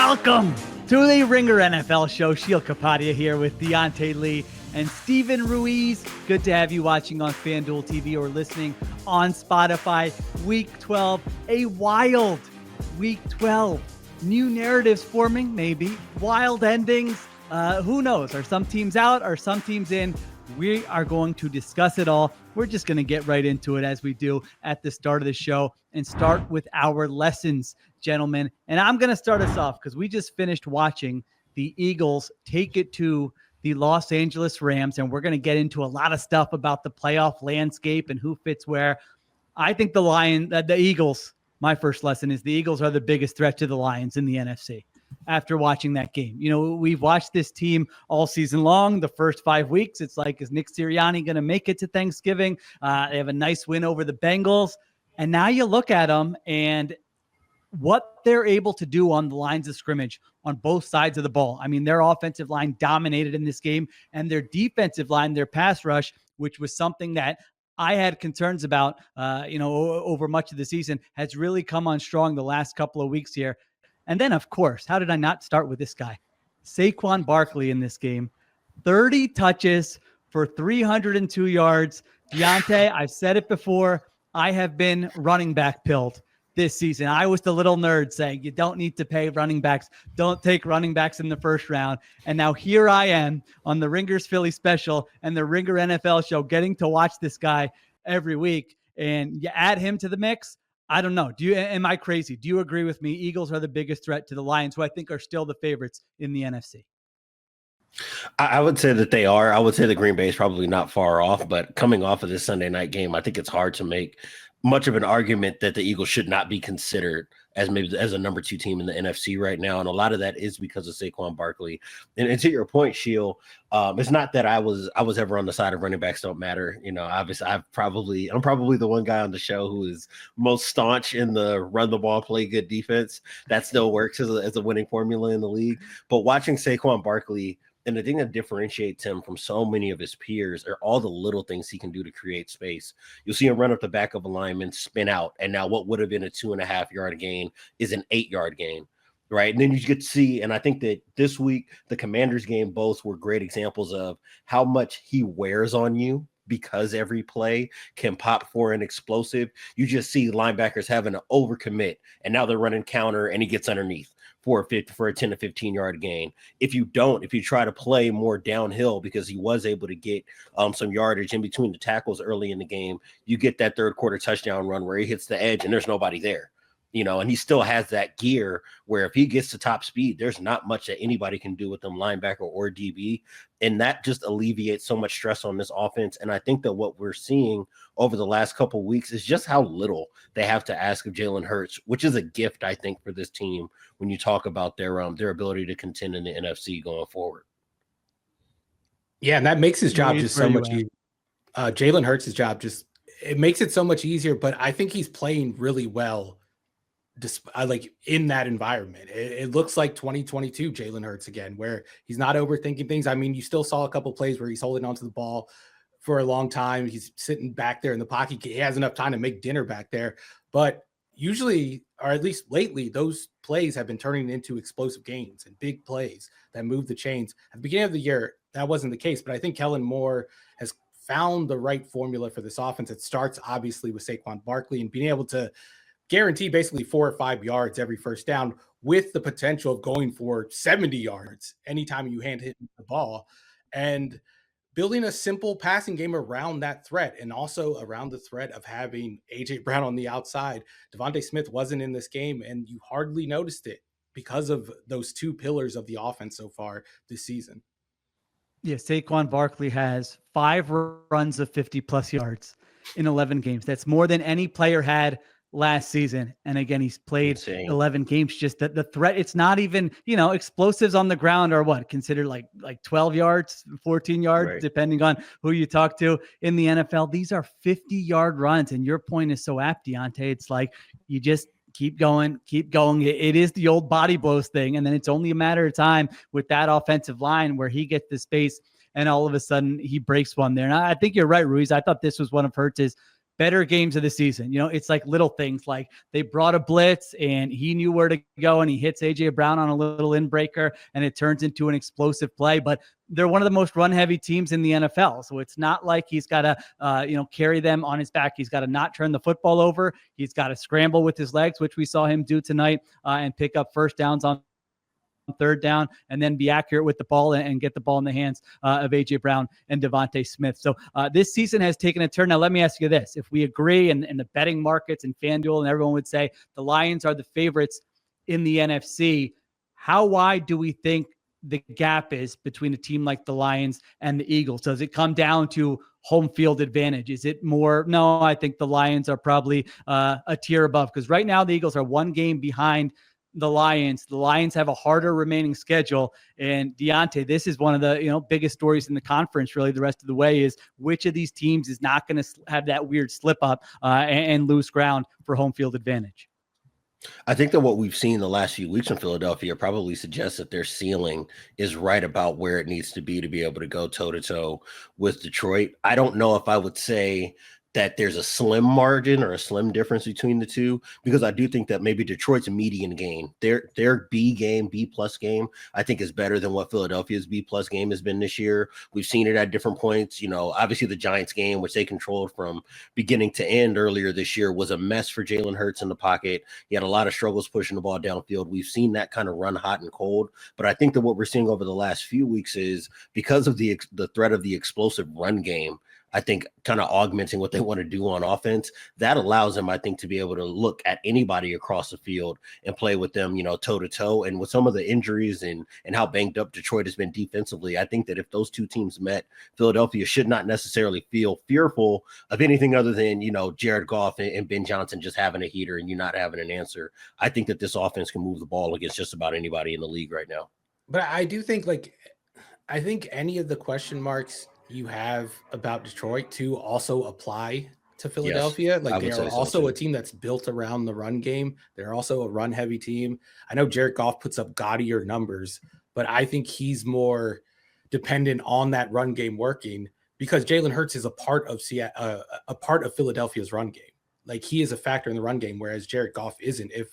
Welcome to the Ringer NFL show. Sheil Kapadia here with Deontay Lee and Steven Ruiz. Good to have you watching on FanDuel TV or listening on Spotify. Week 12, a wild Week 12. New narratives forming, maybe. Wild endings. Who knows? Are some teams out? Are some teams in? We are going to discuss it all. We're just going to get right into it as we do at the start of the show and start with our lessons, gentlemen. And I'm going to start us off because we just finished watching the Eagles take it to the Los Angeles Rams, and we're going to get into a lot of stuff about the playoff landscape and who fits where. I think the Eagles, my first lesson is the Eagles are the biggest threat to the Lions in the NFC. After watching that game, we've watched this team all season long. The first 5 weeks, it's like, is Nick Sirianni going to make it to Thanksgiving? They have a nice win over the Bengals. And now you look at them and what they're able to do on the lines of scrimmage on both sides of the ball. I mean, their offensive line dominated in this game, and their defensive line, their pass rush, which was something that I had concerns about, over much of the season, has really come on strong the last couple of weeks here. And then, of course, how did I not start with this guy? Saquon Barkley in this game. 30 touches for 302 yards. Deontay, I've said it before, I have been running back pilled this season. I was the little nerd saying you don't need to pay running backs. Don't take running backs in the first round. And now here I am on the Ringers Philly special and the Ringer NFL show getting to watch this guy every week. And you add him to the mix. I don't know. Am I crazy? Do you agree with me? Eagles are the biggest threat to the Lions, who I think are still the favorites in the NFC. I would say that they are. I would say the Green Bay is probably not far off, but coming off of this Sunday night game, I think it's hard to make much of an argument that the Eagles should not be considered as maybe as a number 2 team in the NFC right now. And a lot of that is because of Saquon Barkley. And to your point, Sheil, it's not that I was ever on the side of running backs don't matter. Obviously I'm probably the one guy on the show who is most staunch in the run the ball, play good defense. That still works as a winning formula in the league. But watching Saquon Barkley, and the thing that differentiates him from so many of his peers are all the little things he can do to create space. You'll see him run up the back of a lineman, spin out, and now what would have been a 2.5-yard gain is an 8-yard gain, right? And then you get to see, and I think that this week, the Commanders game, both were great examples of how much he wears on you because every play can pop for an explosive. You just see linebackers having to overcommit, and now they're running counter, and he gets underneath for a 10 to 15-yard gain. If you try to play more downhill because he was able to get some yardage in between the tackles early in the game, you get that third quarter touchdown run where he hits the edge and there's nobody there. And he still has that gear where if he gets to top speed, there's not much that anybody can do with them, linebacker or DB. And that just alleviates so much stress on this offense. And I think that what we're seeing over the last couple of weeks is just how little they have to ask of Jalen Hurts, which is a gift, I think, for this team when you talk about their ability to contend in the NFC going forward. Yeah, and that makes his job just so much easier. Jalen Hurts' job it makes it so much easier, but I think he's playing really well. Like in that environment, it looks like 2022 Jalen Hurts again, where he's not overthinking things. I mean, you still saw a couple plays where he's holding onto the ball for a long time. He's sitting back there in the pocket. He has enough time to make dinner back there. But usually, or at least lately, those plays have been turning into explosive gains and big plays that move the chains. At the beginning of the year, that wasn't the case. But I think Kellen Moore has found the right formula for this offense. It starts obviously with Saquon Barkley and being able to guarantee basically 4 or 5 yards every first down with the potential of going for 70 yards anytime you hand hit the ball, and building a simple passing game around that threat and also around the threat of having A.J. Brown on the outside. Devontae Smith wasn't in this game, and you hardly noticed it because of those 2 pillars of the offense so far this season. Yeah, Saquon Barkley has 5 runs of 50-plus yards in 11 games. That's more than any player had last season. And again, he's played 11 games. Just that the threat, it's not even, explosives on the ground are what considered like 12 yards, 14 yards, right, depending on who you talk to in the NFL. These are 50-yard runs. And your point is so apt, Deontay. It's like, you just keep going. It is the old body blows thing. And then it's only a matter of time with that offensive line where he gets the space and all of a sudden he breaks one there. And I think you're right, Ruiz. I thought this was one of Hurts's better games of the season. It's like little things like they brought a blitz and he knew where to go and he hits AJ Brown on a little inbreaker and it turns into an explosive play. But they're one of the most run heavy teams in the NFL. So it's not like he's got to, carry them on his back. He's got to not turn the football over. He's got to scramble with his legs, which we saw him do tonight, and pick up first downs on third down, and then be accurate with the ball and get the ball in the hands of AJ Brown and Devontae Smith. So this season has taken a turn. Now, let me ask you this. If we agree and the betting markets and FanDuel and everyone would say the Lions are the favorites in the NFC, how wide do we think the gap is between a team like the Lions and the Eagles? Does it come down to home field advantage? Is it more? No, I think the Lions are probably a tier above, because right now the Eagles are one game behind the Lions. The Lions have a harder remaining schedule. And Deontay, this is one of the biggest stories in the conference really the rest of the way, is which of these teams is not going to have that weird slip up and lose ground for home field advantage. I think that what we've seen the last few weeks in Philadelphia probably suggests that their ceiling is right about where it needs to be able to go toe-to-toe with Detroit. I don't know if I would say that there's a slim margin or a slim difference between the two, because I do think that maybe Detroit's median game, their B plus game, I think is better than what Philadelphia's B plus game has been this year. We've seen it at different points. Obviously the Giants game, which they controlled from beginning to end earlier this year, was a mess for Jalen Hurts in the pocket. He had a lot of struggles pushing the ball downfield. We've seen that kind of run hot and cold. But I think that what we're seeing over the last few weeks is, because of the threat of the explosive run game, I think kind of augmenting what they want to do on offense, that allows them, I think, to be able to look at anybody across the field and play with them, toe to toe. And with some of the injuries and how banged up Detroit has been defensively, I think that if those two teams met, Philadelphia should not necessarily feel fearful of anything other than, Jared Goff and Ben Johnson just having a heater and you not having an answer. I think that this offense can move the ball against just about anybody in the league right now. But I do think, I think any of the question marks you have about Detroit to also apply to Philadelphia. Yes, they are also a team that's built around the run game. They're also a run heavy team. I know Jared Goff puts up gaudier numbers, but I think he's more dependent on that run game working, because Jalen Hurts is a part of Philadelphia's run game. He is a factor in the run game, whereas Jared Goff isn't. If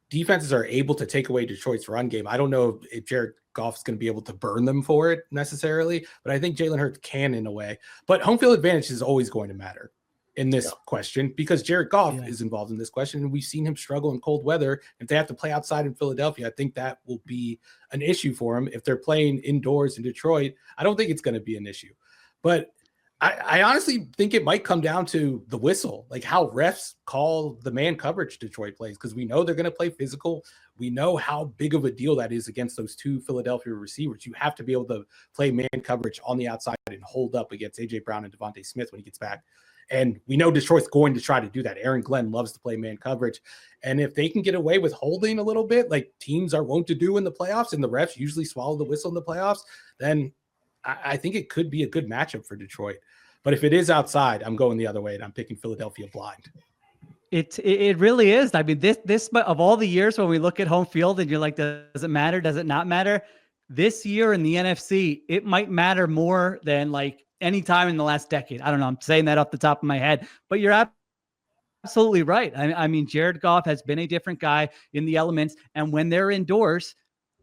defenses are able to take away Detroit's run game, I don't know if Jared Goff is going to be able to burn them for it necessarily, but I think Jalen Hurts can in a way. But home field advantage is always going to matter in this question, because Jared Goff is involved in this question, and we've seen him struggle in cold weather. If they have to play outside in Philadelphia, I think that will be an issue for him. If they're playing indoors in Detroit, I don't think it's going to be an issue. But I honestly think it might come down to the whistle, how refs call the man coverage Detroit plays, because we know they're going to play physical. We know how big of a deal that is against those two Philadelphia receivers. You have to be able to play man coverage on the outside and hold up against AJ Brown and Devontae Smith when he gets back. And we know Detroit's going to try to do that. Aaron Glenn loves to play man coverage. And if they can get away with holding a little bit, like teams are wont to do in the playoffs, and the refs usually swallow the whistle in the playoffs, then I think it could be a good matchup for Detroit. But if it is outside, I'm going the other way, and I'm picking Philadelphia blind. It really is. I mean, this of all the years when we look at home field and you're like, does it matter? Does it not matter? This year in the NFC, it might matter more than any time in the last decade. I don't know. I'm saying that off the top of my head, but you're absolutely right. I mean, Jared Goff has been a different guy in the elements, and when they're indoors,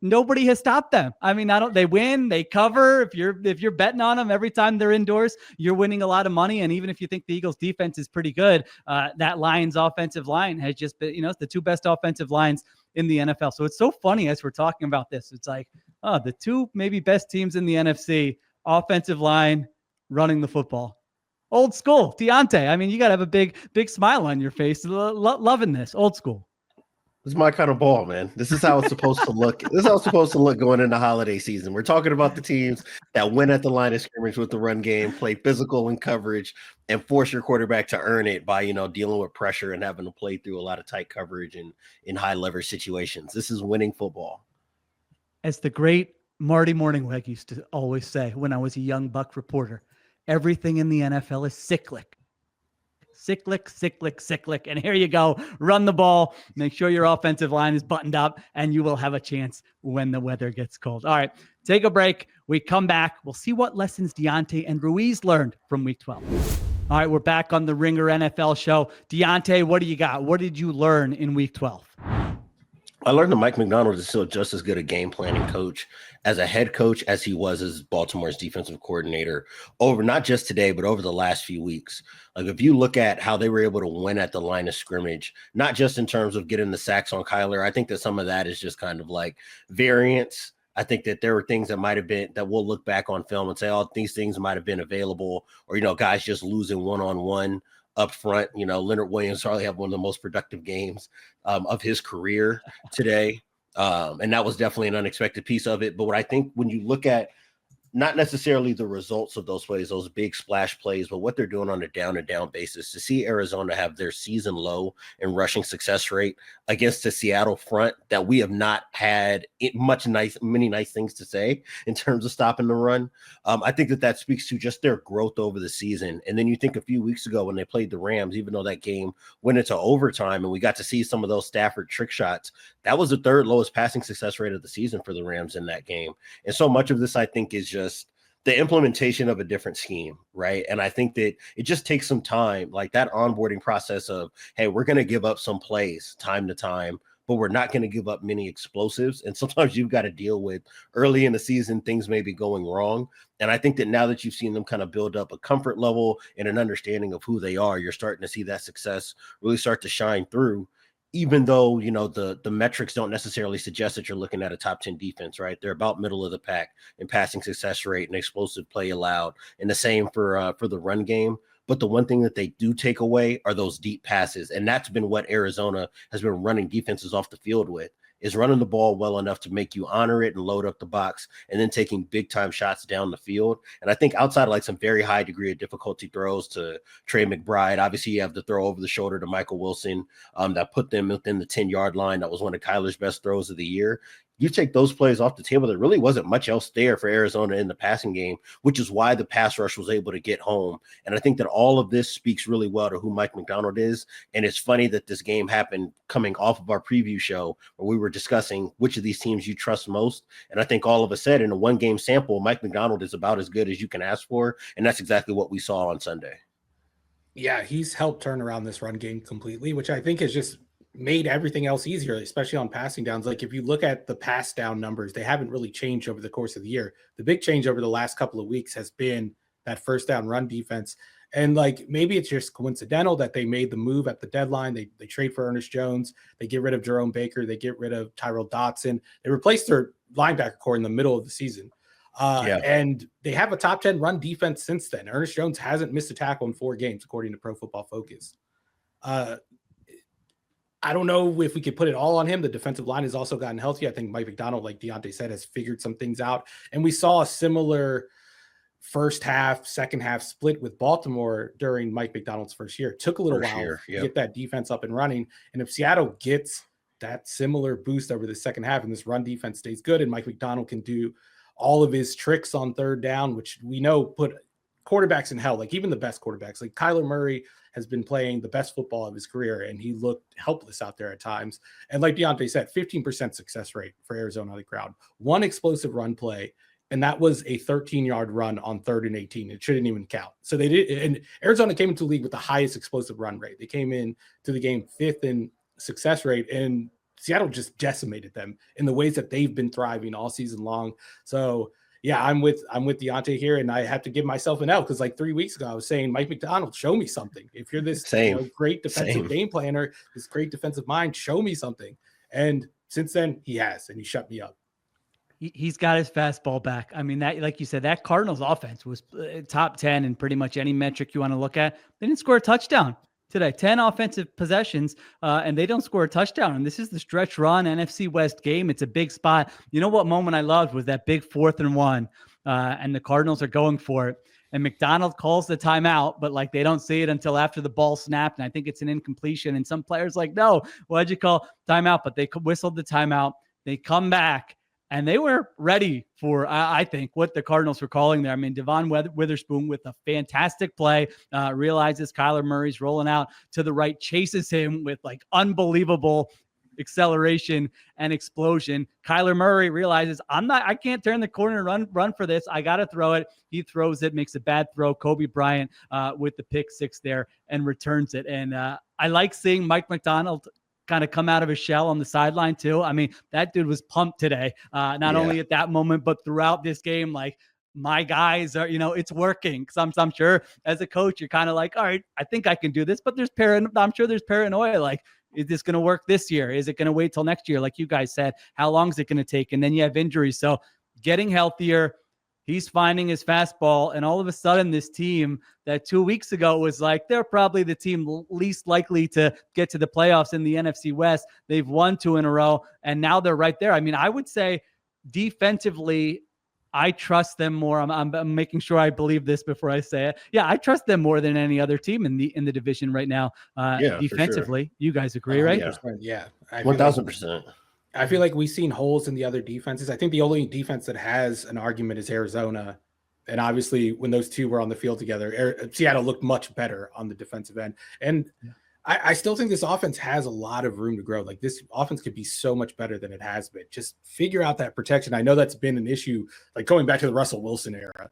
nobody has stopped them. I mean, they win, they cover. If you're betting on them every time they're indoors, you're winning a lot of money. And even if you think the Eagles defense is pretty good, that Lions offensive line has just been, it's the two best offensive lines in the NFL. So it's so funny as we're talking about this. It's the two maybe best teams in the NFC, offensive line, running the football. Old school. Deontay, I mean, you got to have a big smile on your face. Loving this. Old school. This is my kind of ball, man. This is how it's supposed to look. This is how it's supposed to look going into holiday season. We're talking about the teams that win at the line of scrimmage with the run game, play physical and coverage, and force your quarterback to earn it by, dealing with pressure and having to play through a lot of tight coverage and in high leverage situations. This is winning football. As the great Marty Morningweg used to always say when I was a young Buck reporter, everything in the NFL is cyclic. Cyclic. And here you go. Run the ball. Make sure your offensive line is buttoned up, and you will have a chance when the weather gets cold. All right, take a break. We come back. We'll see what lessons Deontay and Ruiz learned from Week 12. All right, we're back on the Ringer NFL show. Deontay, what do you got? What did you learn in week 12? I learned that Mike Macdonald is still just as good a game planning coach as a head coach as he was as Baltimore's defensive coordinator over not just today, but over the last few weeks. Like if you look at how they were able to win at the line of scrimmage, not just in terms of getting the sacks on Kyler, I think that some of that is just kind of like variance. I think that there were things that might have been that we'll look back on film and say, oh, these things might have been available, or, guys just losing one-on-one up front. Leonard Williams probably had one of the most productive games of his career today. And that was definitely an unexpected piece of it. But what I think when you look at not necessarily the results of those plays, those big splash plays, but what they're doing on a down-and-down basis, to see Arizona have their season low in rushing success rate against the Seattle front that we have not had many nice things to say in terms of stopping the run. I think that speaks to just their growth over the season. And then you think a few weeks ago when they played the Rams, even though that game went into overtime and we got to see some of those Stafford trick shots, that was the third lowest passing success rate of the season for the Rams in that game. And so much of this, I think, is just the implementation of a different scheme, right? And I think that it just takes some time, like that onboarding process of, hey, we're going to give up some plays time to time, but we're not going to give up many explosives. And sometimes you've got to deal with early in the season, things may be going wrong. And I think that now that you've seen them kind of build up a comfort level and an understanding of who they are, you're starting to see that success really start to shine through. Even though, the metrics don't necessarily suggest that you're looking at a top 10 defense, right? They're about middle of the pack in passing success rate and explosive play allowed, and the same for the run game. But the one thing that they do take away are those deep passes. And that's been what Arizona has been running defenses off the field with, is running the ball well enough to make you honor it and load up the box and then taking big time shots down the field. And I think outside of like some very high degree of difficulty throws to Trey McBride, obviously you have the throw over the shoulder to Michael Wilson that put them within the 10-yard line. That was one of Kyler's best throws of the year. You take those plays off the table, there really wasn't much else there for Arizona in the passing game, which is why the pass rush was able to get home. And I think that all of this speaks really well to who Mike Macdonald is. And it's funny that this game happened coming off of our preview show where we were discussing which of these teams you trust most. And I think all of us said in a one-game sample, Mike Macdonald is about as good as you can ask for. And that's exactly what we saw on Sunday. Yeah, he's helped turn around this run game completely, which I think is just made everything else easier, especially on passing downs. Like if you look at the pass down numbers, they haven't really changed over the course of the year. The big change over the last couple of weeks has been that first down run defense. And like maybe it's just coincidental that they made the move at the deadline. They trade for Ernest Jones. They get rid of Jerome Baker. They get rid of Tyrell Dotson. They replaced their linebacker core in the middle of the season. And they have a top 10 run defense since then. Ernest Jones hasn't missed a tackle in 4 games, according to Pro Football Focus. I don't know if we could put it all on him. The defensive line has also gotten healthy. I think Mike Macdonald, like Deontay said, has figured some things out. And we saw a similar first half, second half split with Baltimore during Mike Macdonald's first year. It took a little while to get that defense up and running. And if Seattle gets that similar boost over the second half and this run defense stays good and Mike Macdonald can do all of his tricks on third down, which we know put quarterbacks in hell, like even the best quarterbacks, like Kyler Murray has been playing the best football of his career, and he looked helpless out there at times. And like Deontay said, 15% success rate for Arizona on the ground, 1 explosive run play, and that was a 13-yard run on 3rd and 18. It shouldn't even count. So they did, and Arizona came into the league with the highest explosive run rate. They came in to the game 5th in success rate, and Seattle just decimated them in the ways that they've been thriving all season long. So yeah, I'm with Deontay here, and I have to give myself an L because like 3 weeks ago I was saying, Mike Macdonald, show me something. If you're this great defensive game planner, this great defensive mind, show me something. And since then he has, and he shut me up. He's got his fastball back. I mean, that, like you said, that Cardinals offense was top 10 in pretty much any metric you want to look at. They didn't score a touchdown today, 10 offensive possessions, and they don't score a touchdown. And this is the stretch run NFC West game. It's a big spot. You know what moment I loved was that big 4th and 1, and the Cardinals are going for it. And Macdonald calls the timeout, but like they don't see it until after the ball snapped. And I think it's an incompletion. And some players like, no, why'd you call timeout? But they whistled the timeout. They come back. And they were ready for, I think, what the Cardinals were calling there. I mean, Devon Witherspoon with a fantastic play, realizes Kyler Murray's rolling out to the right, chases him with like unbelievable acceleration and explosion. Kyler Murray realizes I can't turn the corner and run for this. I got to throw it. He throws it, makes a bad throw. Kobe Bryant with the pick six there and returns it. And I like seeing Mike McDonald kind of come out of his shell on the sideline too. I mean, that dude was pumped today, not only at that moment, but throughout this game. Like, my guys are, it's working. Cause I'm sure as a coach, you're kind of like, all right, I think I can do this, but I'm sure there's paranoia. Like, is this going to work this year? Is it going to wait till next year? Like you guys said, how long is it going to take? And then you have injuries. So getting healthier, he's finding his fastball. And all of a sudden this team that 2 weeks ago was like, they're probably the team least likely to get to the playoffs in the NFC West. They've won 2 in a row and now they're right there. I mean, I would say defensively, I trust them more. I'm making sure I believe this before I say it. Yeah, I trust them more than any other team in the division right now. Defensively, sure. You guys agree, right? Yeah, 1000%. I feel like we've seen holes in the other defenses. I think the only defense that has an argument is Arizona. And obviously, when those two were on the field together, Seattle looked much better on the defensive end. And I still think this offense has a lot of room to grow. Like, this offense could be so much better than it has been. Just figure out that protection. I know that's been an issue, like going back to the Russell Wilson era.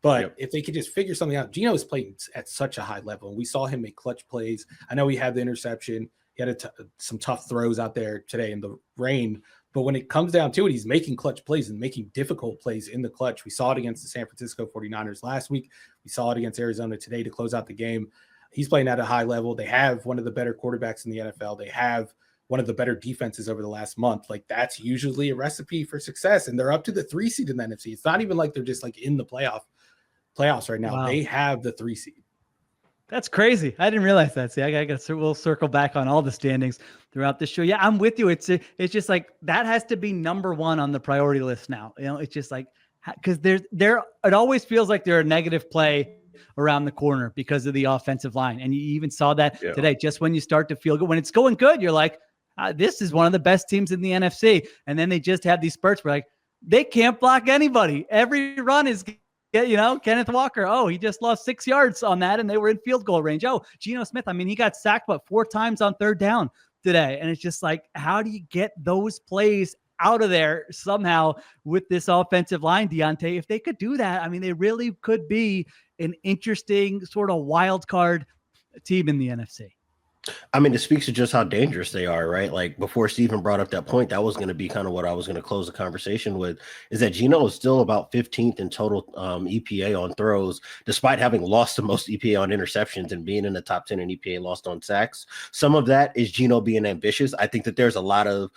But if they could just figure something out, Geno is playing at such a high level. And we saw him make clutch plays. I know he had the interception. He had some tough throws out there today in the rain. But when it comes down to it, he's making clutch plays and making difficult plays in the clutch. We saw it against the San Francisco 49ers last week. We saw it against Arizona today to close out the game. He's playing at a high level. They have one of the better quarterbacks in the NFL. They have one of the better defenses over the last month. Like, that's usually a recipe for success. And they're up to the 3 seed in the NFC. It's not even like they're just like in the playoffs right now. Wow. They have the 3 seed. That's crazy. I didn't realize that. See, we'll circle back on all the standings throughout the show. Yeah, I'm with you. It's just like that has to be number one on the priority list now. It's just like, because it always feels like they're a negative play around the corner because of the offensive line. And you even saw that today, just when you start to feel good, when it's going good, you're like, this is one of the best teams in the NFC. And then they just have these spurts where like, they can't block anybody. Every run is, Kenneth Walker. He just lost 6 yards on that and they were in field goal range. Geno Smith. I mean, he got sacked, 4 times on 3rd down today. And it's just like, how do you get those plays out of there somehow with this offensive line, Deontay? If they could do that, I mean, they really could be an interesting sort of wild card team in the NFC. I mean, it speaks to just how dangerous they are, right? Like, before Steven brought up that point, that was going to be kind of what I was going to close the conversation with, is that Geno is still about 15th in total EPA on throws, despite having lost the most EPA on interceptions and being in the top 10 in EPA lost on sacks. Some of that is Geno being ambitious. I think that there are a lot of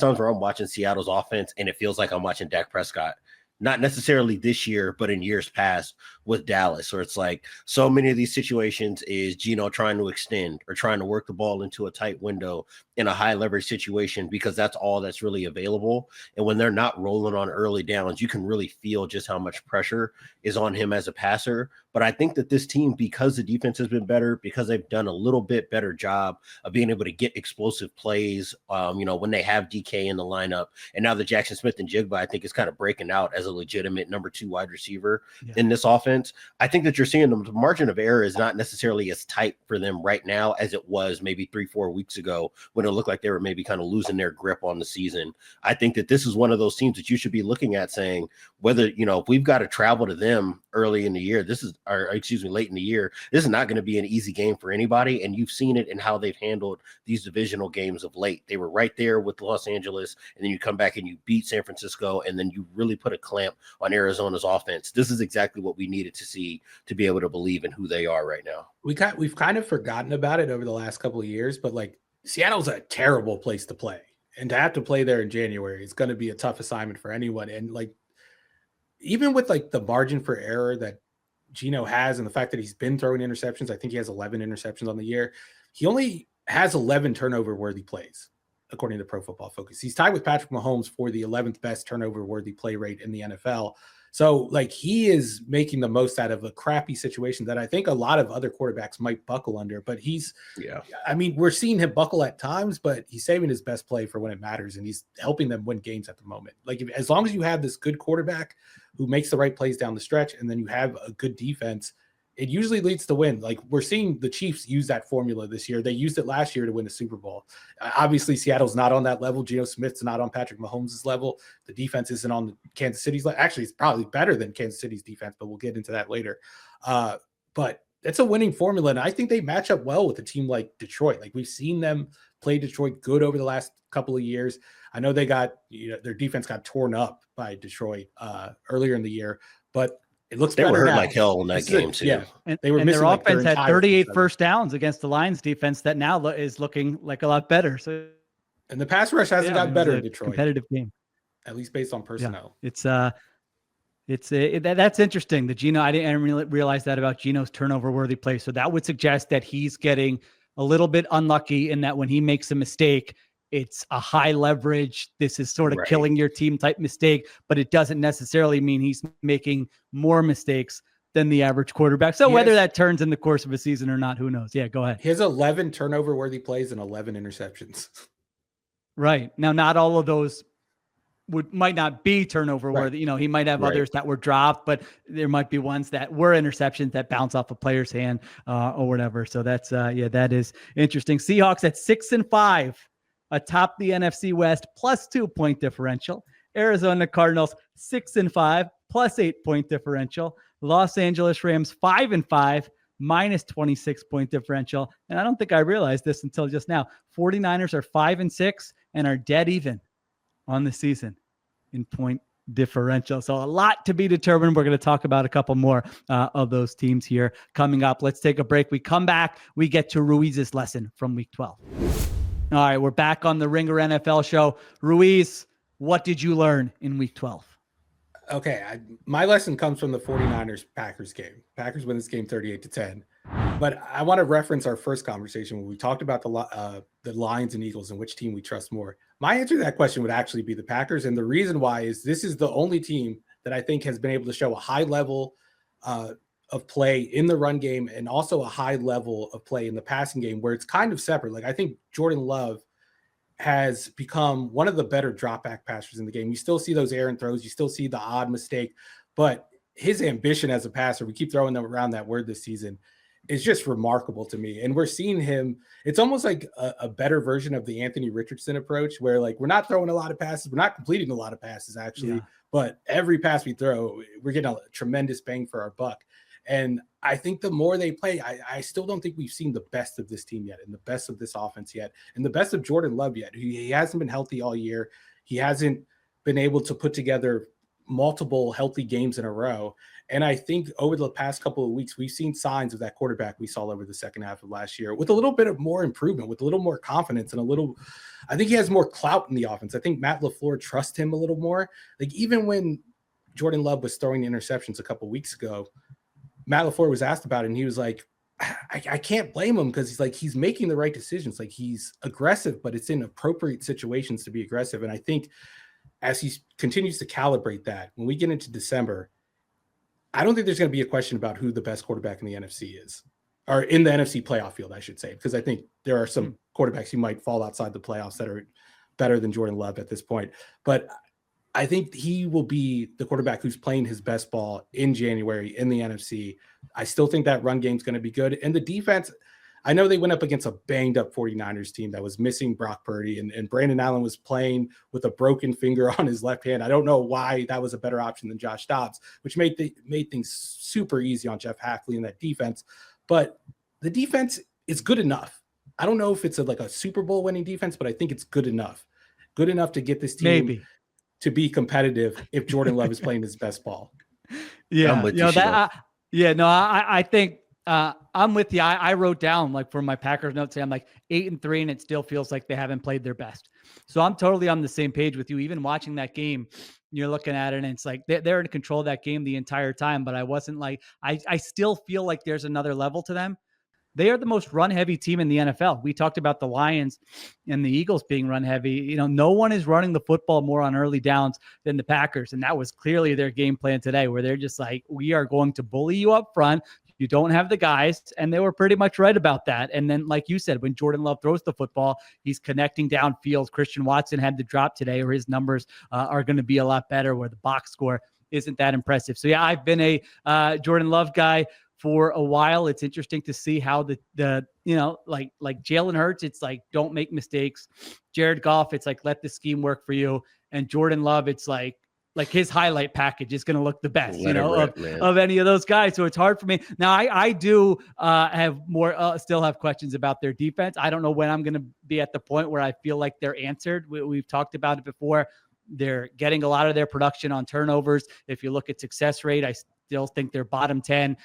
times where I'm watching Seattle's offense and it feels like I'm watching Dak Prescott. Not necessarily this year, but in years past with Dallas, or it's like so many of these situations is Geno trying to extend or trying to work the ball into a tight window in a high leverage situation because that's all that's really available. And when they're not rolling on early downs, you can really feel just how much pressure is on him as a passer. But I think that this team, because the defense has been better, because they've done a little bit better job of being able to get explosive plays, when they have DK in the lineup, and now the Jackson Smith and Jigba, I think, is kind of breaking out as a legitimate number 2 wide receiver in this offense. I think that you're seeing the margin of error is not necessarily as tight for them right now as it was maybe 3-4 weeks ago when it looked like they were maybe kind of losing their grip on the season. I think that this is one of those teams that you should be looking at saying whether, if we've got to travel to them early in the year, late in the year, this is not going to be an easy game for anybody. And you've seen it in how they've handled these divisional games of late. They were right there with Los Angeles, and then you come back and you beat San Francisco, and then you really put a clamp on Arizona's offense. This is exactly what we needed to see to be able to believe in who they are right now. We've kind of forgotten about it over the last couple of years, but like, Seattle's a terrible place to play, and to have to play there in January is going to be a tough assignment for anyone. And like, even with like the margin for error that Geno has and the fact that he's been throwing interceptions, I think he has 11 interceptions on the year. He only has 11 turnover worthy plays, according to Pro Football Focus. He's tied with Patrick Mahomes for the 11th best turnover worthy play rate in the NFL. So like, he is making the most out of a crappy situation that I think a lot of other quarterbacks might buckle under, but I mean, we're seeing him buckle at times, but he's saving his best play for when it matters. And he's helping them win games at the moment. Like, as long as you have this good quarterback who makes the right plays down the stretch, and then you have a good defense, it usually leads to win. Like we're seeing the Chiefs use that formula this year. They used it last year to win the Super Bowl. Obviously, Seattle's not on that level. Geno Smith's not on Patrick Mahomes' level. The defense isn't on Kansas City's level. Actually, it's probably better than Kansas City's defense, but we'll get into that later. But it's a winning formula, and I think they match up well with a team like Detroit. Like we've seen them play Detroit good over the last couple of years. I know they got, their defense got torn up by Detroit earlier in the year, but it looks they were hurt now. like hell in that game too. Yeah, and they were and missing their like offense their had 38 entire first downs against the Lions defense that now is looking like a lot better. So, and the pass rush hasn't gotten better in Detroit. Competitive game, at least based on personnel. Yeah. That's interesting. The Geno, I didn't really realize that about Geno's turnover worthy play. So that would suggest that he's getting a little bit unlucky in that when he makes a mistake, it's a high leverage. This is sort of killing your team type mistake, but it doesn't necessarily mean he's making more mistakes than the average quarterback. So whether that turns in the course of a season or not, who knows? Yeah, go ahead. He has 11 turnover worthy plays and 11 interceptions. Right. Now, not all of those might not be turnover worthy. He might have others that were dropped, but there might be ones that were interceptions that bounce off a player's hand or whatever. So that's that is interesting. Seahawks at 6-5 atop the NFC West, plus 2 point differential. Arizona Cardinals 6-5 plus 8 point differential. Los Angeles Rams 5-5 minus 26 point differential. And I don't think I realized this until just now. 49ers are 5-6 and are dead even on the season in point differential. So a lot to be determined. We're going to talk about a couple more of those teams here coming up. Let's take a break. We come back. We get to Ruiz's lesson from week 12. All right, we're back on the Ringer NFL show. Ruiz, what did you learn in week 12? Okay, my lesson comes from the 49ers-Packers game. Packers win this game 38-10. But I want to reference our first conversation when we talked about the Lions and Eagles and which team we trust more. My answer to that question would actually be the Packers. And the reason why is this is the only team that I think has been able to show a high level of play in the run game and also a high level of play in the passing game where it's kind of separate. Like I think Jordan Love has become one of the better drop back passers in the game. You still see those errant throws. You still see the odd mistake, but his ambition as a passer, we keep throwing them around that word this season, is just remarkable to me. And we're seeing him, it's almost like a better version of the Anthony Richardson approach where like, we're not throwing a lot of passes. We're not completing a lot of passes actually, but every pass we throw, we're getting a tremendous bang for our buck. And I think the more they play, I still don't think we've seen the best of this team yet and the best of this offense yet and the best of Jordan Love yet. He hasn't been healthy all year. He hasn't been able to put together multiple healthy games in a row. And I think over the past couple of weeks, we've seen signs of that quarterback we saw over the second half of last year with a little bit of more improvement, with a little more confidence and I think he has more clout in the offense. I think Matt LaFleur trusts him a little more. Like even when Jordan Love was throwing the interceptions a couple of weeks ago, Matt LaFleur was asked about it and he was like, I can't blame him because he's making the right decisions. Like he's aggressive, but it's in appropriate situations to be aggressive. And I think as he continues to calibrate that, when we get into December, I don't think there's going to be a question about who the best quarterback in the NFC is, or in the NFC playoff field, I should say, because I think there are some quarterbacks who might fall outside the playoffs that are better than Jordan Love at this point. But I think he will be the quarterback who's playing his best ball in January in the NFC. I still think that run game's going to be good. And the defense, I know they went up against a banged up 49ers team that was missing Brock Purdy and Brandon Allen was playing with a broken finger on his left hand. I don't know why that was a better option than Josh Dobbs, which made things super easy on Jeff Hackley in that defense. But the defense is good enough. I don't know if it's like a Super Bowl winning defense, but I think it's good enough to get this team to be competitive if Jordan Love is playing his best ball. Yeah. I think I'm with you. I wrote down like for my Packers notes, I'm like 8-3 and it still feels like they haven't played their best. So I'm totally on the same page with you. Even watching that game, you're looking at it and it's like they're in control of that game the entire time, but I wasn't like, I still feel like there's another level to them. They are the most run-heavy team in the NFL. We talked about the Lions and the Eagles being run-heavy. No one is running the football more on early downs than the Packers, and that was clearly their game plan today, where they're just like, we are going to bully you up front. You don't have the guys, and they were pretty much right about that. And then, like you said, when Jordan Love throws the football, he's connecting downfield. Christian Watson had the drop today, or his numbers are going to be a lot better, where the box score isn't that impressive. So, yeah, I've been a Jordan Love guy for a while. It's interesting to see how the like Jalen Hurts, it's like, don't make mistakes. Jared Goff, it's like, let the scheme work for you. And Jordan Love, it's like his highlight package is going to look the best, of any of those guys. So it's hard for me. Now, I do have more, still have questions about their defense. I don't know when I'm going to be at the point where I feel like they're answered. We've talked about it before. They're getting a lot of their production on turnovers. If you look at success rate, I still think they're bottom 10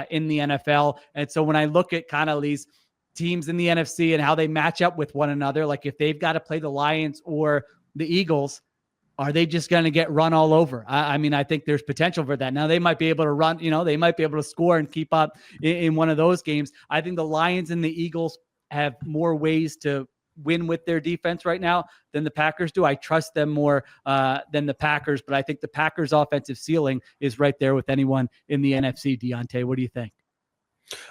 in the NFL. And so when I look at kind of these teams in the NFC and how they match up with one another, like if they've got to play the Lions or the Eagles, are they just going to get run all over? I mean, I think there's potential for that. Now they might be able to run, they might be able to score and keep up in one of those games. I think the Lions and the Eagles have more ways to win with their defense right now than the Packers do. I trust them more than the Packers, but I think the Packers' offensive ceiling is right there with anyone in the NFC. Deontay, what do you think?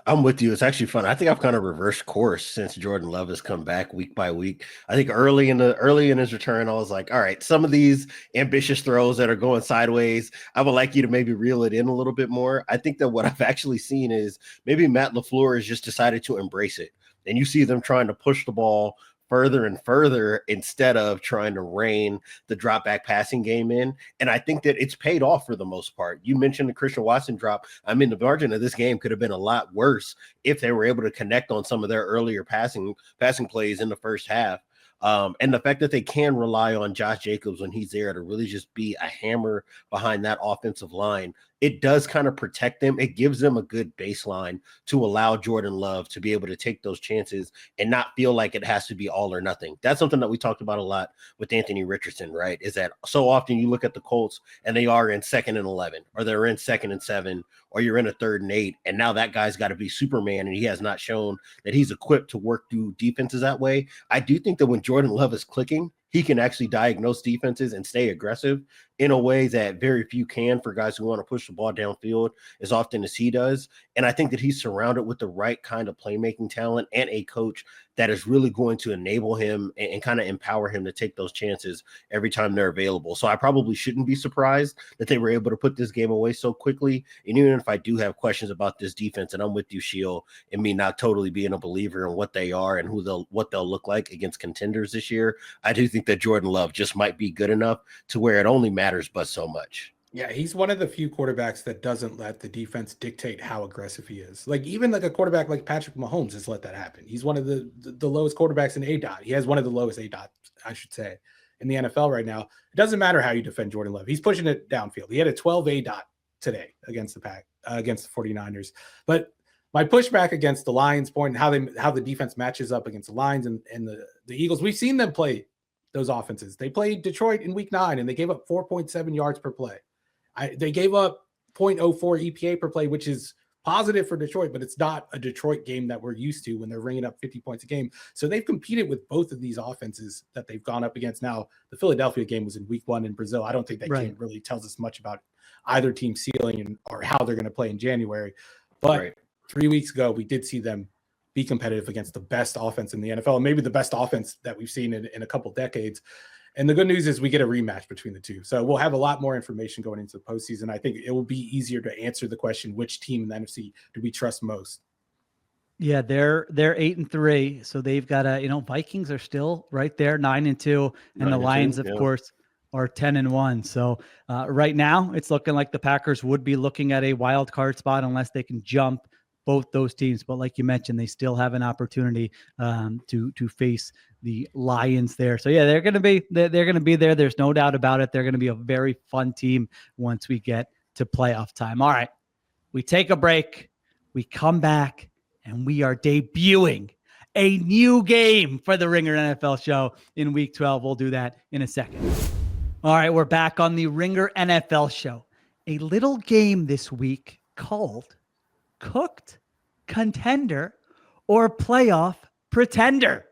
I'm with you. It's actually fun. I think I've kind of reversed course since Jordan Love has come back week by week. I think early in his return, I was like, all right, some of these ambitious throws that are going sideways, I would like you to maybe reel it in a little bit more. I think that what I've actually seen is maybe Matt LaFleur has just decided to embrace it. And you see them trying to push the ball further and further instead of trying to rein the drop back passing game in. And I think that it's paid off for the most part. You mentioned the Christian Watson drop. I mean, the margin of this game could have been a lot worse if they were able to connect on some of their earlier passing plays in the first half. And the fact that they can rely on Josh Jacobs when he's there to really just be a hammer behind that offensive line, it does kind of protect them. It gives them a good baseline to allow Jordan Love to be able to take those chances and not feel like it has to be all or nothing. That's something that we talked about a lot with Anthony Richardson, right? Is that so often you look at the Colts and they are in 2nd and 11, or they're in 2nd and 7, or you're in a 3rd and 8, and now that guy's got to be Superman, and he has not shown that he's equipped to work through defenses that way. I do think that when Jordan Love is clicking, he can actually diagnose defenses and stay aggressive in a way that very few can for guys who want to push the ball downfield as often as he does. And I think that he's surrounded with the right kind of playmaking talent and a coach that is really going to enable him and kind of empower him to take those chances every time they're available. So I probably shouldn't be surprised that they were able to put this game away so quickly. And even if I do have questions about this defense, and I'm with you, Sheil, and me not totally being a believer in what they are and what they'll look like against contenders this year, I do think that Jordan Love just might be good enough to where it only matters but so much. Yeah, he's one of the few quarterbacks that doesn't let the defense dictate how aggressive he is. Like even like a quarterback like Patrick Mahomes has let that happen. He's one of the lowest quarterbacks in ADOT. He has one of the lowest ADOT, I should say, in the NFL right now. It doesn't matter how you defend Jordan Love. He's pushing it downfield. He had a 12 ADOT today against the 49ers. But my pushback against the Lions point and how the defense matches up against the Lions and the Eagles, we've seen them play those offenses. They played Detroit in week 9 and they gave up 4.7 yards per play. They gave up 0.04 EPA per play, which is positive for Detroit, but it's not a Detroit game that we're used to when they're ringing up 50 points a game. So they've competed with both of these offenses that they've gone up against. Now, the Philadelphia game was in week 1 in Brazil. I don't think that game really tells us much about either team's ceiling or how they're going to play in January. But 3 weeks ago, we did see them be competitive against the best offense in the NFL, and maybe the best offense that we've seen in a couple decades. And the good news is we get a rematch between the two. So we'll have a lot more information going into the postseason. I think it will be easier to answer the question, which team in the NFC do we trust most? Yeah, they're 8-3. So they've got Vikings are still right there, 9-2. And the Lions, of course, are 10-1. So right now it's looking like the Packers would be looking at a wild card spot unless they can jump both those teams. But like you mentioned, they still have an opportunity to face the Lions there. So yeah, they're going to be there. There's no doubt about it. They're going to be a very fun team once we get to playoff time. All right, we take a break. We come back and we are debuting a new game for the Ringer NFL show in week 12. We'll do that in a second. All right, we're back on the Ringer NFL show. A little game this week called Cooked, Contender, or Playoff Pretender.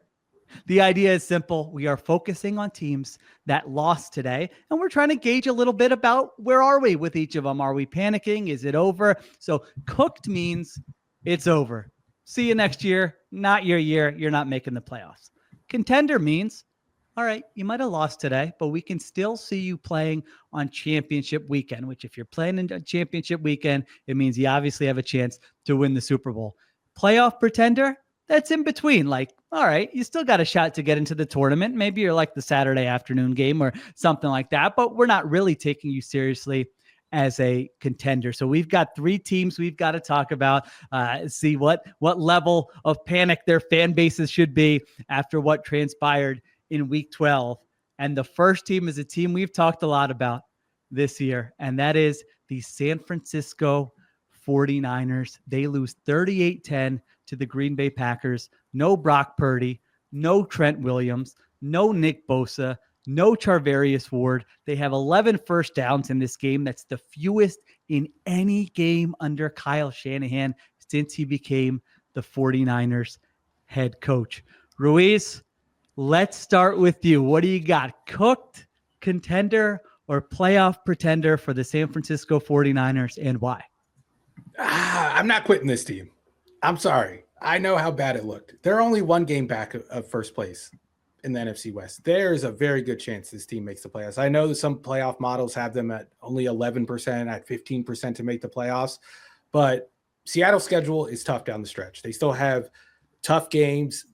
The idea is simple. We are focusing on teams that lost today, and we're trying to gauge a little bit about where are we with each of them. Are we panicking? Is it over? So cooked means it's over. See you next year. Not your year. You're not making the playoffs. Contender means all right, you might have lost today, but we can still see you playing on championship weekend, which if you're playing in championship weekend, it means you obviously have a chance to win the Super Bowl. Playoff pretender, that's in between. Like, all right, you still got a shot to get into the tournament. Maybe you're like the Saturday afternoon game or something like that, but we're not really taking you seriously as a contender. So we've got 3 teams we've got to talk about, see what level of panic their fan bases should be after what transpired in week 12. And the first team is a team we've talked a lot about this year, and that is the San Francisco 49ers. They lose 38-10 to the Green Bay Packers. No Brock Purdy, no Trent Williams, no Nick Bosa, no Charvarius Ward. They have 11 first downs in this game. That's the fewest in any game under Kyle Shanahan since he became the 49ers head coach. Ruiz, let's start with you. What do you got? Cooked, contender, or playoff pretender for the San Francisco 49ers, and why? I'm not quitting this team. I'm sorry. I know how bad it looked. They're only 1 game back of first place in the NFC West. There's a very good chance this team makes the playoffs. I know some playoff models have them at only 11%, at 15% to make the playoffs, but Seattle's schedule is tough down the stretch. They still have tough games.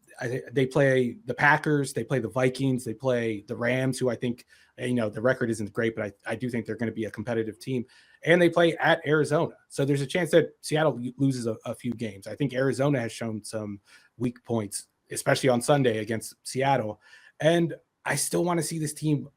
They play the Packers, they play the Vikings, they play the Rams, who I think, the record isn't great, but I do think they're going to be a competitive team. And they play at Arizona. So there's a chance that Seattle loses a few games. I think Arizona has shown some weak points, especially on Sunday against Seattle. And I still want to see this team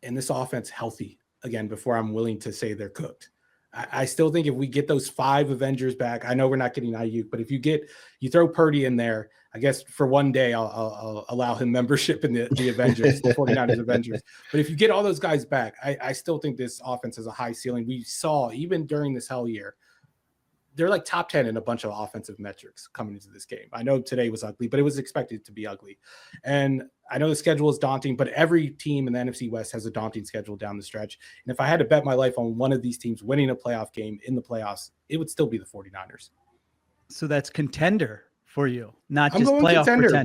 and this offense healthy again before I'm willing to say they're cooked. I still think if we get those 5 Avengers back, I know we're not getting Ayuk, but if you throw Purdy in there, I guess for one day I'll allow him membership in the Avengers, the 49ers Avengers. But if you get all those guys back, I still think this offense has a high ceiling. We saw even during this hell year, they're like top 10 in a bunch of offensive metrics coming into this game. I know today was ugly, but it was expected to be ugly. And I know the schedule is daunting, but every team in the NFC West has a daunting schedule down the stretch. And if I had to bet my life on one of these teams winning a playoff game in the playoffs, it would still be the 49ers. So that's contender for you, not just playoff pretender.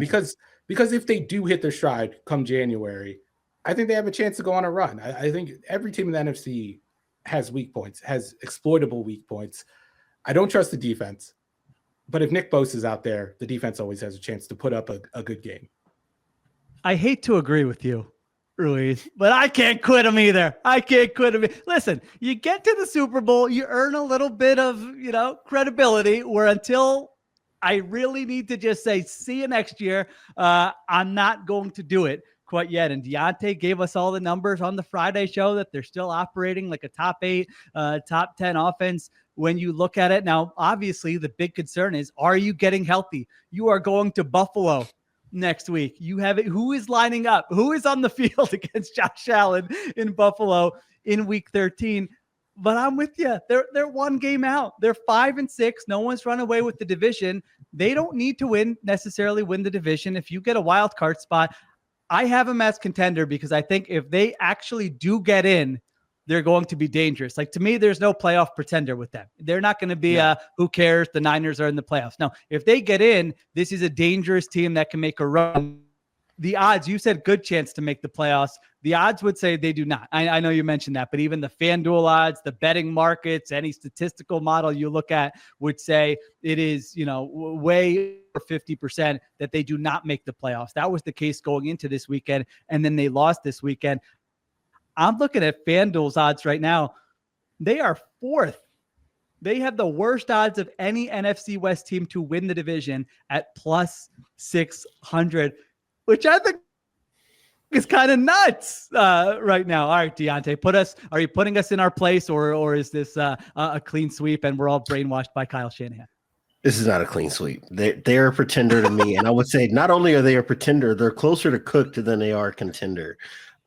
Because if they do hit their stride come January, I think they have a chance to go on a run. I think every team in the NFC has weak points, has exploitable weak points. I don't trust the defense, but if Nick Bosa is out there, the defense always has a chance to put up a good game. I hate to agree with you, Ruiz, but I can't quit him either. I can't quit him. Listen, you get to the Super Bowl, you earn a little bit of, credibility, where until I really need to just say, see you next year, I'm not going to do it quite yet. And Deontay gave us all the numbers on the Friday show that they're still operating like a top 8, top 10 offense. When you look at it now, obviously the big concern is, are you getting healthy? You are going to Buffalo next week. You have it. Who is lining up? Who is on the field against Josh Allen in Buffalo in week 13? But I'm with you. They're 1 game out. They're 5-6. No one's run away with the division. They don't need to necessarily win the division. If you get a wild card spot, I have them as contender because I think if they actually do get in, they're going to be dangerous. Like, to me, there's no playoff pretender with them. They're not going to be who cares? The Niners are in the playoffs. No, if they get in, this is a dangerous team that can make a run. The odds, you said good chance to make the playoffs. The odds would say they do not. I know you mentioned that, but even the FanDuel odds, the betting markets, any statistical model you look at would say it is, way over 50% that they do not make the playoffs. That was the case going into this weekend, and then they lost this weekend. I'm looking at FanDuel's odds right now. They are 4th. They have the worst odds of any NFC West team to win the division at plus 600, which I think is kind of nuts right now. All right, Deontay, are you putting us in our place, or is this a clean sweep and we're all brainwashed by Kyle Shanahan? This is not a clean sweep. They're a pretender to me. And I would say not only are they a pretender, they're closer to cooked than they are a contender.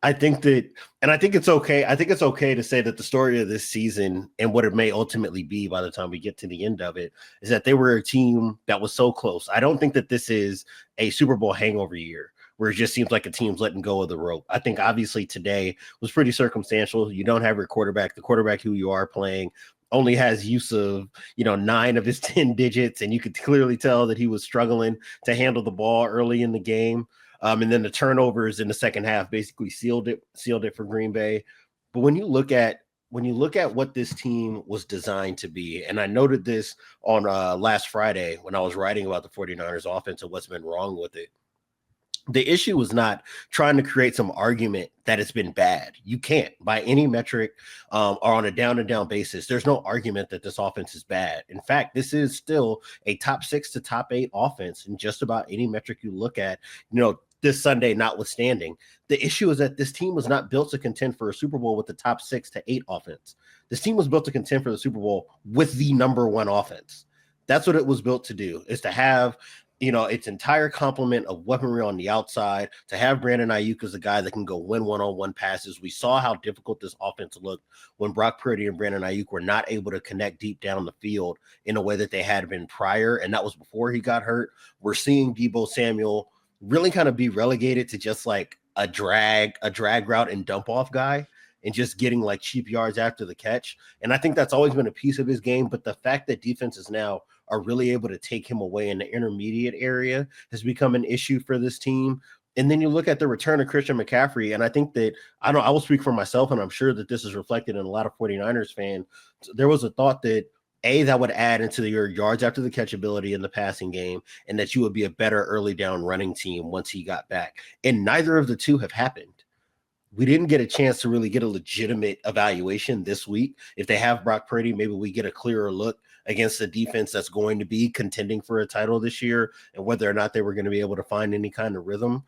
I think it's okay. I think it's okay to say that the story of this season and what it may ultimately be by the time we get to the end of it is that they were a team that was so close. I don't think that this is a Super Bowl hangover year where it just seems like a team's letting go of the rope. I think obviously today was pretty circumstantial. You don't have your quarterback. The quarterback who you are playing only has use of, 9 of his 10 digits. And you could clearly tell that he was struggling to handle the ball early in the game. And then the turnovers in the second half basically sealed it for Green Bay. But when you look at what this team was designed to be, and I noted this on last Friday when I was writing about the 49ers offense and what's been wrong with it. The issue was not trying to create some argument that it's been bad. You can't, by any metric or on a down-and-down basis. There's no argument that this offense is bad. In fact, this is still a top 6 to top 8 offense in just about any metric you look at, this Sunday notwithstanding. The issue is that this team was not built to contend for a Super Bowl with the top 6 to 8 offense. This team was built to contend for the Super Bowl with the number 1 offense. That's what it was built to do, is to have its entire complement of weaponry on the outside, to have Brandon Ayuk as a guy that can go win one-on-one passes. We saw how difficult this offense looked when Brock Purdy and Brandon Ayuk were not able to connect deep down the field in a way that they had been prior, and that was before he got hurt. We're seeing Deebo Samuel really kind of be relegated to just like a drag route and dump off guy and just getting like cheap yards after the catch. And I think that's always been a piece of his game. But the fact that defenses now are really able to take him away in the intermediate area has become an issue for this team. And then you look at the return of Christian McCaffrey, and I think that I will speak for myself, and I'm sure that this is reflected in a lot of 49ers fans. There was a thought that that would add into your yards after the catch ability in the passing game, and that you would be a better early down running team once he got back. And neither of the two have happened. We didn't get a chance to really get a legitimate evaluation this week. If they have Brock Purdy, maybe we get a clearer look against the defense that's going to be contending for a title this year and whether or not they were going to be able to find any kind of rhythm.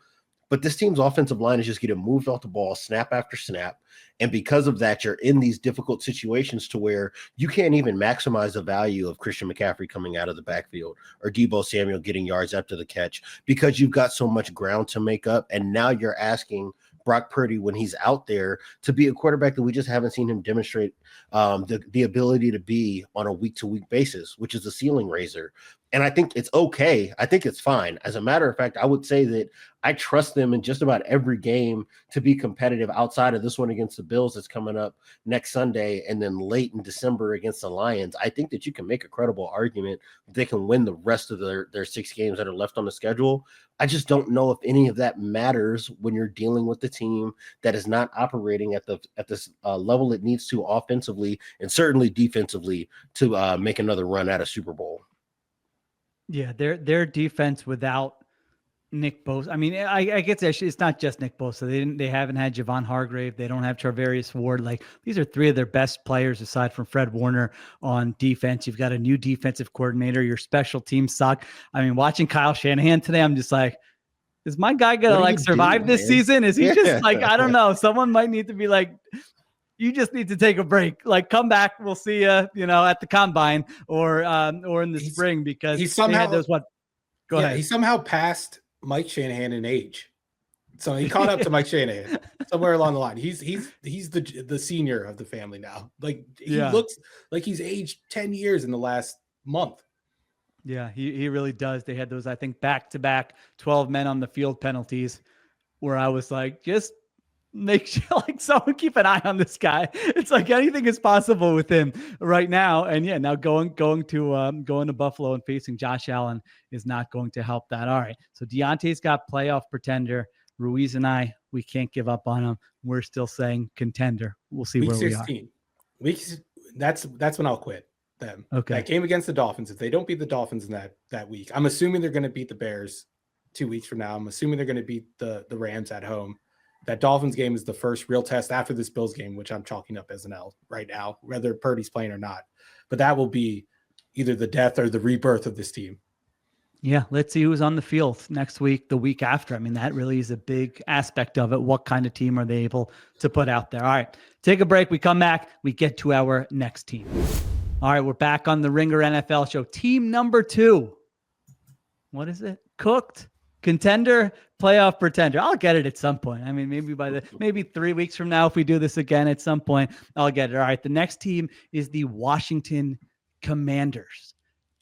But this team's offensive line is just getting moved off the ball snap after snap. And because of that, you're in these difficult situations to where you can't even maximize the value of Christian McCaffrey coming out of the backfield or Deebo Samuel getting yards after the catch because you've got so much ground to make up. And now you're asking Brock Purdy, when he's out there, to be a quarterback that we just haven't seen him demonstrate the ability to be on a week-to-week basis, which is a ceiling raiser. And I think it's okay. I think it's fine. As a matter of fact, I would say that I trust them in just about every game to be competitive outside of this one against the Bills that's coming up next Sunday and then late in December against the Lions. I think that you can make a credible argument that they can win the rest of their 6 games that are left on the schedule. I just don't know if any of that matters when you're dealing with the team that is not operating at this level it needs to offensively and certainly defensively to make another run at a Super Bowl. Yeah, their defense without Nick Bosa. I mean, I guess it's not just Nick Bosa. They haven't had Javon Hargrave. They don't have Charvarius Ward. Like, these are 3 of their best players aside from Fred Warner on defense. You've got a new defensive coordinator. Your special teams suck. I mean, watching Kyle Shanahan today, I'm just like, is my guy gonna survive this season? Is he just like, I don't know. Someone might need to be like, you just need to take a break. Like, come back. We'll see you, at the combine or in the spring, because he somehow Go ahead. He somehow passed Mike Shanahan in age. So he caught up to Mike Shanahan somewhere along the line. He's the senior of the family now. Like, he looks like he's aged 10 years in the last month. Yeah, he really does. They had those, I think, back-to-back 12 men on the field penalties where I was like, just make sure, like, someone keep an eye on this guy. It's like anything is possible with him right now. And yeah, now going to Buffalo and facing Josh Allen is not going to help that. All right. So Deontay's got playoff pretender. Ruiz and we can't give up on him. We're still saying contender. We'll see where we are. That's when I'll quit them. Okay. That game against the Dolphins, if they don't beat the Dolphins in that week, I'm assuming they're going to beat the Bears 2 weeks from now. I'm assuming they're going to beat the Rams at home. That Dolphins game is the first real test after this Bills game, which I'm chalking up as an L right now, whether Purdy's playing or not. But that will be either the death or the rebirth of this team. Yeah, let's see who's on the field next week, the week after. I mean, that really is a big aspect of it. What kind of team are they able to put out there? All right, take a break. We come back. We get to our next team. All right, we're back on the Ringer NFL show. Team number 2. What is it? Cooked. Contender, playoff pretender. I'll get it at some point. I mean, maybe 3 weeks from now, if we do this again at some point, I'll get it. All right. The next team is the Washington Commanders.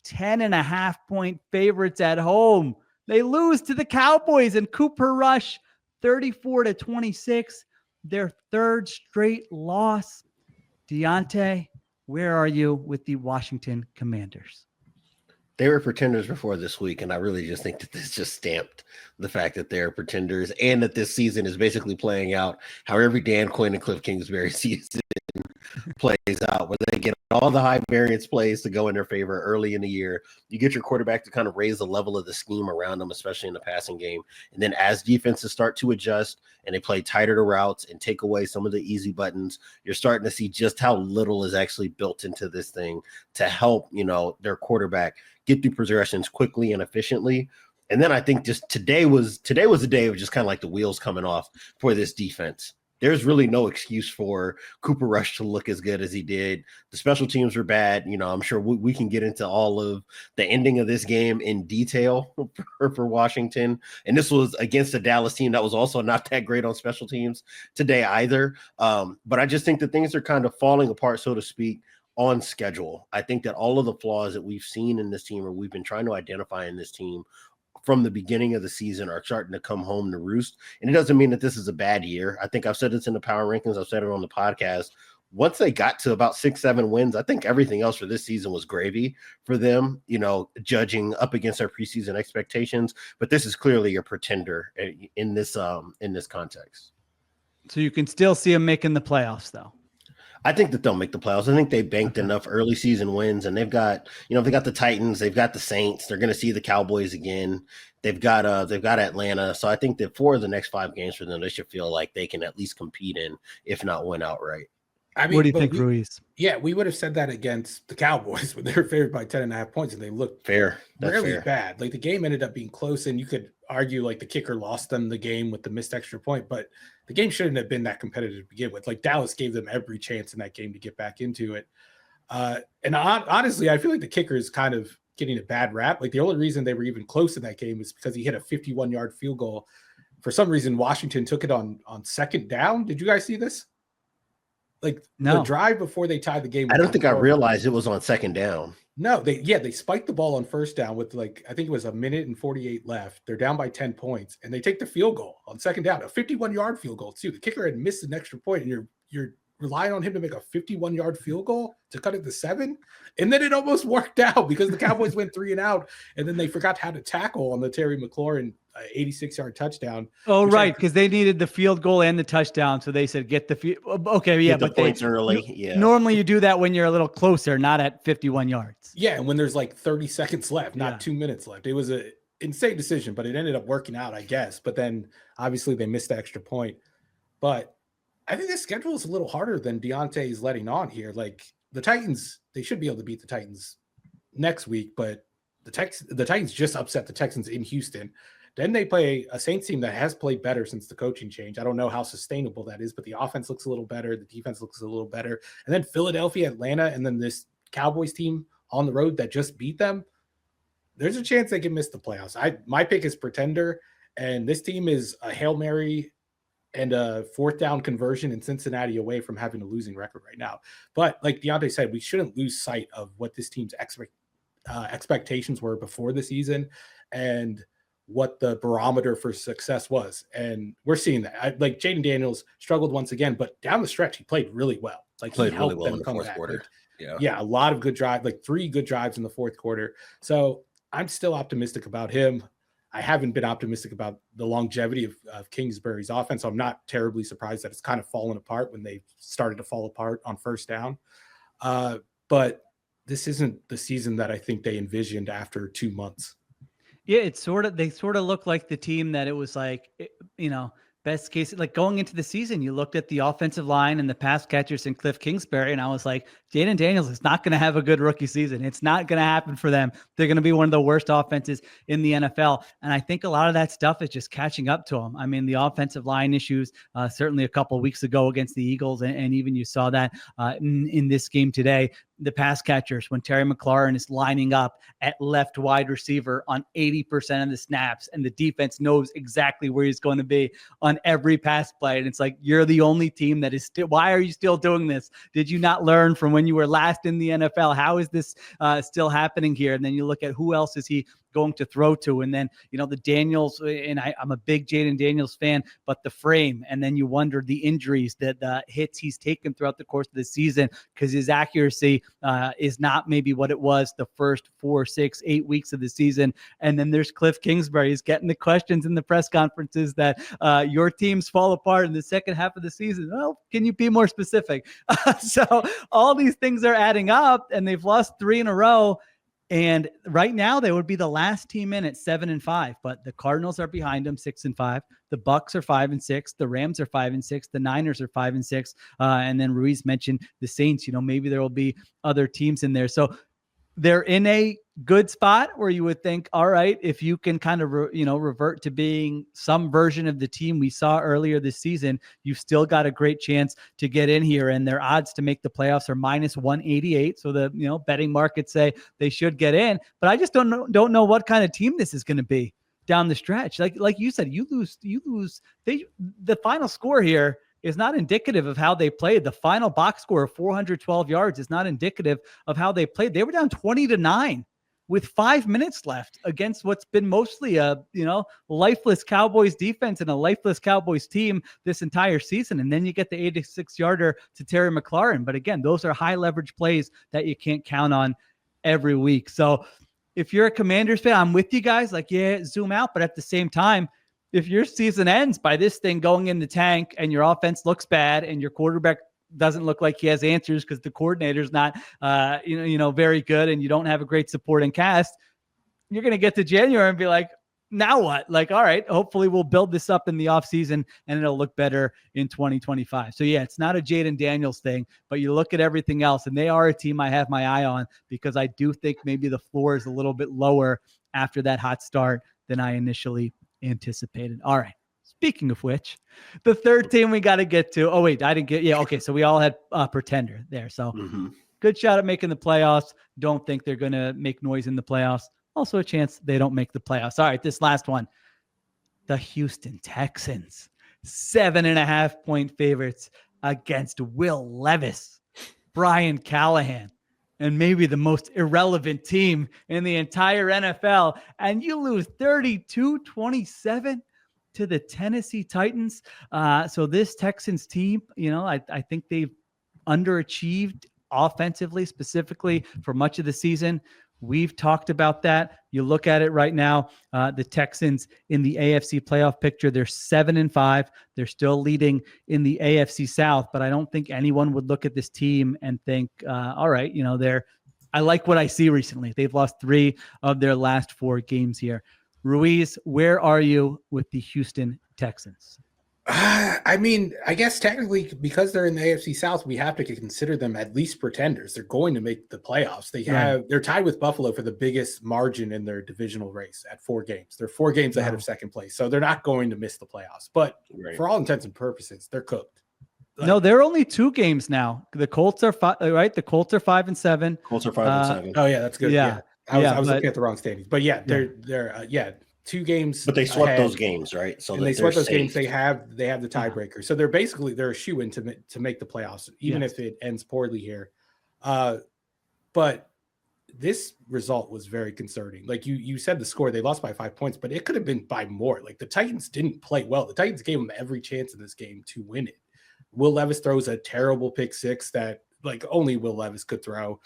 10.5-point favorites at home. They lose to the Cowboys and Cooper Rush, 34-26. Their 3rd straight loss. Deontay, where are you with the Washington Commanders? They were pretenders before this week, and I really just think that this just stamped the fact that they're pretenders and that this season is basically playing out how every Dan Quinn and Cliff Kingsbury season plays out, where they get all the high variance plays to go in their favor early in the year. You get your quarterback to kind of raise the level of the scheme around them, especially in the passing game. And then as defenses start to adjust and they play tighter to routes and take away some of the easy buttons, you're starting to see just how little is actually built into this thing to help, their quarterback get through progressions quickly and efficiently. And then I think just today was a day of just kind of like the wheels coming off for this defense. There's really no excuse for Cooper Rush to look as good as he did. The special teams were bad. I'm sure we can get into all of the ending of this game in detail for Washington. And this was against a Dallas team that was also not that great on special teams today either. But I just think that things are kind of falling apart, so to speak, on schedule. I think that all of the flaws that we've seen in this team, or we've been trying to identify in this team from the beginning of the season, are starting to come home to roost. And it doesn't mean that this is a bad year. I think I've said this in the power rankings. I've said it on the podcast. Once they got to about 6-7 wins, I think everything else for this season was gravy for them, judging up against their preseason expectations. But this is clearly a pretender in this context. So you can still see them making the playoffs, though. I think that they'll make the playoffs. I think they banked enough early season wins, and they've got, they got the Titans, they've got the Saints, they're going to see the Cowboys again. They've got Atlanta. So I think that 4 of the next 5 games for them, they should feel like they can at least compete in, if not win outright. I mean, what do you think, Ruiz? Yeah, we would have said that against the Cowboys when they were favored by 10.5 points, and they looked fair. That's really fair. bad. Like the game ended up being close, and you could argue like the kicker lost them the game with the missed extra point, but the game shouldn't have been that competitive to begin with. Like Dallas gave them every chance in that game to get back into it. And honestly, I feel like the kicker is kind of getting a bad rap. Like the only reason they were even close in that game is because he hit a 51-yard field goal. For some reason, Washington took it on second down. Did you guys see this? Like the drive before they tied the game. I don't think I realized it was on second down. No, they spiked the ball on first down with I think it was 1:48 minutes left. They're down by 10 points, and they take the field goal on second down, a 51-yard field goal too. The kicker had missed an extra point, and you're relying on him to make a 51-yard field goal to cut it to 7, and then it almost worked out because the Cowboys went 3 and out, and then they forgot how to tackle on the Terry McLaurin 86-yard touchdown. Oh, right, because they needed the field goal and the touchdown, so they said get the field. Okay, yeah, but points early. Yeah, normally you do that when you're a little closer, not at 51 yards. Yeah, and when there's like 30 seconds left, not 2 minutes left. It was an insane decision, but it ended up working out, I guess. But then obviously they missed the extra point. But I think the schedule is a little harder than Deontay is letting on here. Like the Titans, they should be able to beat the Titans next week, but the Titans just upset the Texans in Houston. Then they play a Saints team that has played better since the coaching change. I don't know how sustainable that is, but the offense looks a little better. The defense looks a little better. And then Philadelphia, Atlanta, and then this Cowboys team on the road that just beat them. There's a chance they can miss the playoffs. My pick is pretender, and this team is a Hail Mary and a 4th down conversion in Cincinnati away from having a losing record right now. But like Deontay said, we shouldn't lose sight of what this team's expectations were before the season and what the barometer for success was. And we're seeing that. Like Jaden Daniels struggled once again, but down the stretch, he played really well. Like played he helped really well them in the come fourth back. quarter. Yeah, a lot of good drives, like 3 good drives in the fourth quarter. So I'm still optimistic about him. I haven't been optimistic about the longevity of Kingsbury's offense. So I'm not terribly surprised that it's kind of fallen apart when they started to fall apart on first down. But this isn't the season that I think they envisioned after 2 months. Yeah, they sort of look like the team that it was like, best case, like going into the season, you looked at the offensive line and the pass catchers and Cliff Kingsbury, and I was like, Jaden Daniels is not going to have a good rookie season. It's not going to happen for them. They're going to be one of the worst offenses in the NFL. And I think a lot of that stuff is just catching up to them. I mean, the offensive line issues, certainly a couple of weeks ago against the Eagles, and even you saw that in this game today. The pass catchers, when Terry McLaurin is lining up at left wide receiver on 80% of the snaps, and the defense knows exactly where he's going to be on every pass play. And it's like, you're the only team that is still, why are you still doing this? Did you not learn from when you were last in the NFL? How is this still happening here? And then you look at who else is he going to throw to. And then, the Daniels, and I'm a big Jayden Daniels fan, but the frame, and then you wonder the injuries, the hits he's taken throughout the course of the season, because his accuracy is not maybe what it was the first 4, 6, 8 weeks of the season. And then there's Cliff Kingsbury. He's getting the questions in the press conferences that your teams fall apart in the second half of the season. Well, can you be more specific? So all these things are adding up, and they've lost 3 in a row. And right now they would be the last team in at 7-5, but the Cardinals are behind them 6-5. The Bucks are 5-6. The Rams are 5-6. The Niners are 5-6. And then Ruiz mentioned the Saints. Maybe there will be other teams in there. So they're in a good spot where you would think, all right, if you can kind of, revert to being some version of the team we saw earlier this season, you've still got a great chance to get in here. And their odds to make the playoffs are -188. So the, betting markets say they should get in, but I just don't know what kind of team this is going to be down the stretch. Like you said, you lose. The final score here is not indicative of how they played. The final box score of 412 yards is not indicative of how they played. They were down 20-9 with 5 minutes left against what's been mostly a, lifeless Cowboys defense and a lifeless Cowboys team this entire season. And then you get the 86-yarder to Terry McLaurin. But again, those are high leverage plays that you can't count on every week. So if you're a Commanders fan, I'm with you guys. Zoom out. But at the same time, if your season ends by this thing going in the tank and your offense looks bad and your quarterback doesn't look like he has answers because the coordinator's not, very good, and you don't have a great supporting cast, you're going to get to January and be like, now what? All right, hopefully we'll build this up in the offseason and it'll look better in 2025. So yeah, it's not a Jayden Daniels thing, but you look at everything else and they are a team I have my eye on, because I do think maybe the floor is a little bit lower after that hot start than I initially anticipated. All right. Speaking of which, the third team we got to get to. Oh, wait, I didn't get. Yeah. Okay. So we all had Pretender there. So good shot at making the playoffs. Don't think they're going to make noise in the playoffs. Also a chance they don't make the playoffs. All right. This last one, the Houston Texans, 7.5-point favorites against Will Levis, Brian Callahan, and maybe the most irrelevant team in the entire NFL. And you lose 32-27 to the Tennessee Titans. So this Texans team, I think they've underachieved offensively, specifically for much of the season. We've talked about that. You look at it right now, the Texans in the AFC playoff picture, they're 7-5. They're still leading in the AFC South, but I don't think anyone would look at this team and think, all right, I like what I see recently. They've lost 3 of their last 4 games here. Ruiz, where are you with the Houston Texans? I mean, I guess technically because they're in the AFC South, we have to consider them at least pretenders. They're going to make the playoffs. They're tied with Buffalo for the biggest margin in their divisional race at 4 games. They're 4 games ahead of second place. So they're not going to miss the playoffs. But for all intents and purposes, they're cooked. No, they're only 2 games now. The Colts are right. The Colts are 5-7. Colts are 5-7. Oh yeah, that's good. Yeah. I was looking at the wrong standings, but yeah, they're 2 games. But they swept those games, right? So and they swept those games. They have the tiebreaker, so they're a shoe-in to make the playoffs, even if it ends poorly here. But this result was very concerning. Like you said, the score, they lost by 5 points, but it could have been by more. Like the Titans didn't play well. The Titans gave them every chance in this game to win it. Will Levis throws a terrible pick 6 that only Will Levis could throw.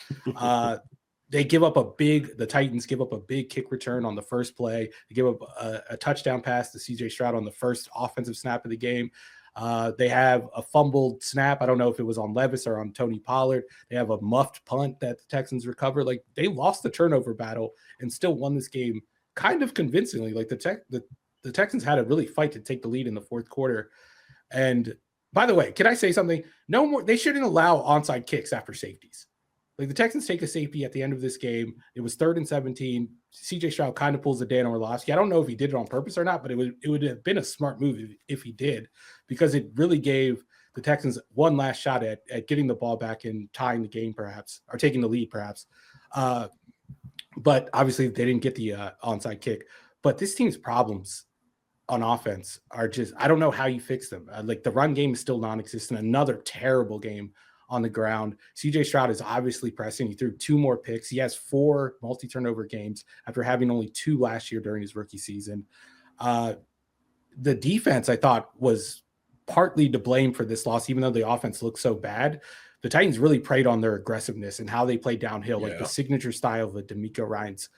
The Titans give up a big kick return on the first play. They give up a touchdown pass to CJ Stroud on the first offensive snap of the game. They have a fumbled snap. I don't know if it was on Levis or on Tony Pollard. They have a muffed punt that the Texans recover. They lost the turnover battle and still won this game kind of convincingly. The Texans had to really fight to take the lead in the fourth quarter. And by the way, can I say something? No more. They shouldn't allow onside kicks after safeties. The Texans take a safety at the end of this game. It was 3rd and 17. CJ Stroud kind of pulls a Dan Orlovsky. I don't know if he did it on purpose or not, but it would have been a smart move if he did, because it really gave the Texans one last shot at getting the ball back and tying the game, perhaps, or taking the lead, perhaps. But obviously they didn't get the onside kick. But this team's problems on offense are just, I don't know how you fix them. The run game is still non-existent. Another terrible game on the ground. CJ Stroud is obviously pressing. He threw 2 more picks. He has 4 multi-turnover games after having only 2 last year during his rookie season. The defense, I thought, was partly to blame for this loss, even though the offense looked so bad. The Titans really preyed on their aggressiveness and how they play downhill, like the signature style of the DeMeco Ryans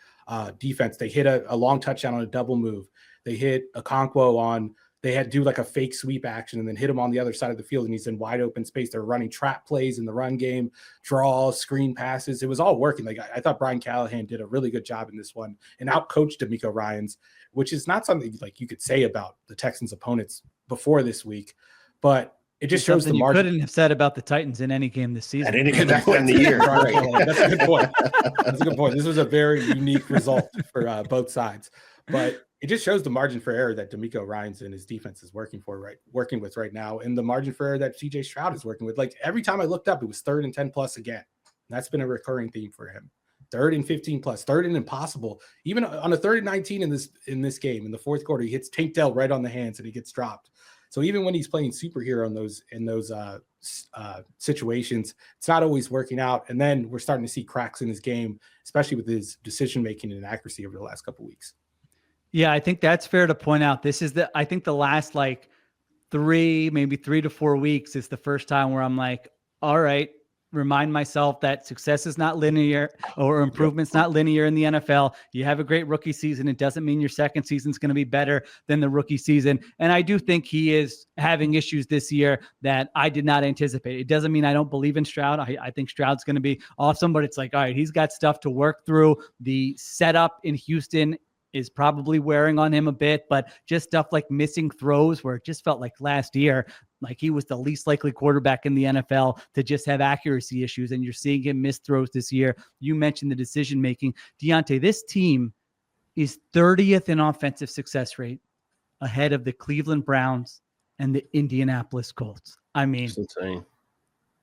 defense. They hit a long touchdown on a double move. They hit Okonkwo on, they had to do like a fake sweep action and then hit him on the other side of the field, and he's in wide open space. They're running trap plays in the run game, draws, screen passes. It was all working. Like I thought Brian Callahan did a really good job in this one and outcoached DeMeco Ryans, which is not something like you could say about the Texans' opponents before this week, but it just shows the margin. You couldn't have said about the Titans in any game this season. At any point in the year. Right. That's a good point. That's a good point. This was a very unique result for both sides, but it just shows the margin for error that DeMeco Ryans and his defense is working with right now, and the margin for error that CJ Stroud is working with. Like every time I looked up, it was 3rd and 10 plus again. And that's been a recurring theme for him. 3rd and 15 plus, 3rd and impossible. Even on a 3rd and 19 in this game, in the 4th quarter, he hits Tank Dell right on the hands and he gets dropped. So even when he's playing superhero in those situations, it's not always working out. And then we're starting to see cracks in his game, especially with his decision making and accuracy over the last couple of weeks. Yeah, I think that's fair to point out. This is I think the last like 3 to 4 weeks is the first time where I'm like, all right, remind myself that success is not linear, or improvement's not linear in the NFL. You have a great rookie season. It doesn't mean your second season's going to be better than the rookie season. And I do think he is having issues this year that I did not anticipate. It doesn't mean I don't believe in Stroud. I think Stroud's going to be awesome, but it's like, all right, he's got stuff to work through. The setup in Houston is probably wearing on him a bit, but just stuff like missing throws where it just felt like last year, like he was the least likely quarterback in the NFL to just have accuracy issues. And you're seeing him miss throws this year. You mentioned the decision-making. Deontay, this team is 30th in offensive success rate, ahead of the Cleveland Browns and the Indianapolis Colts. I mean, it's insane.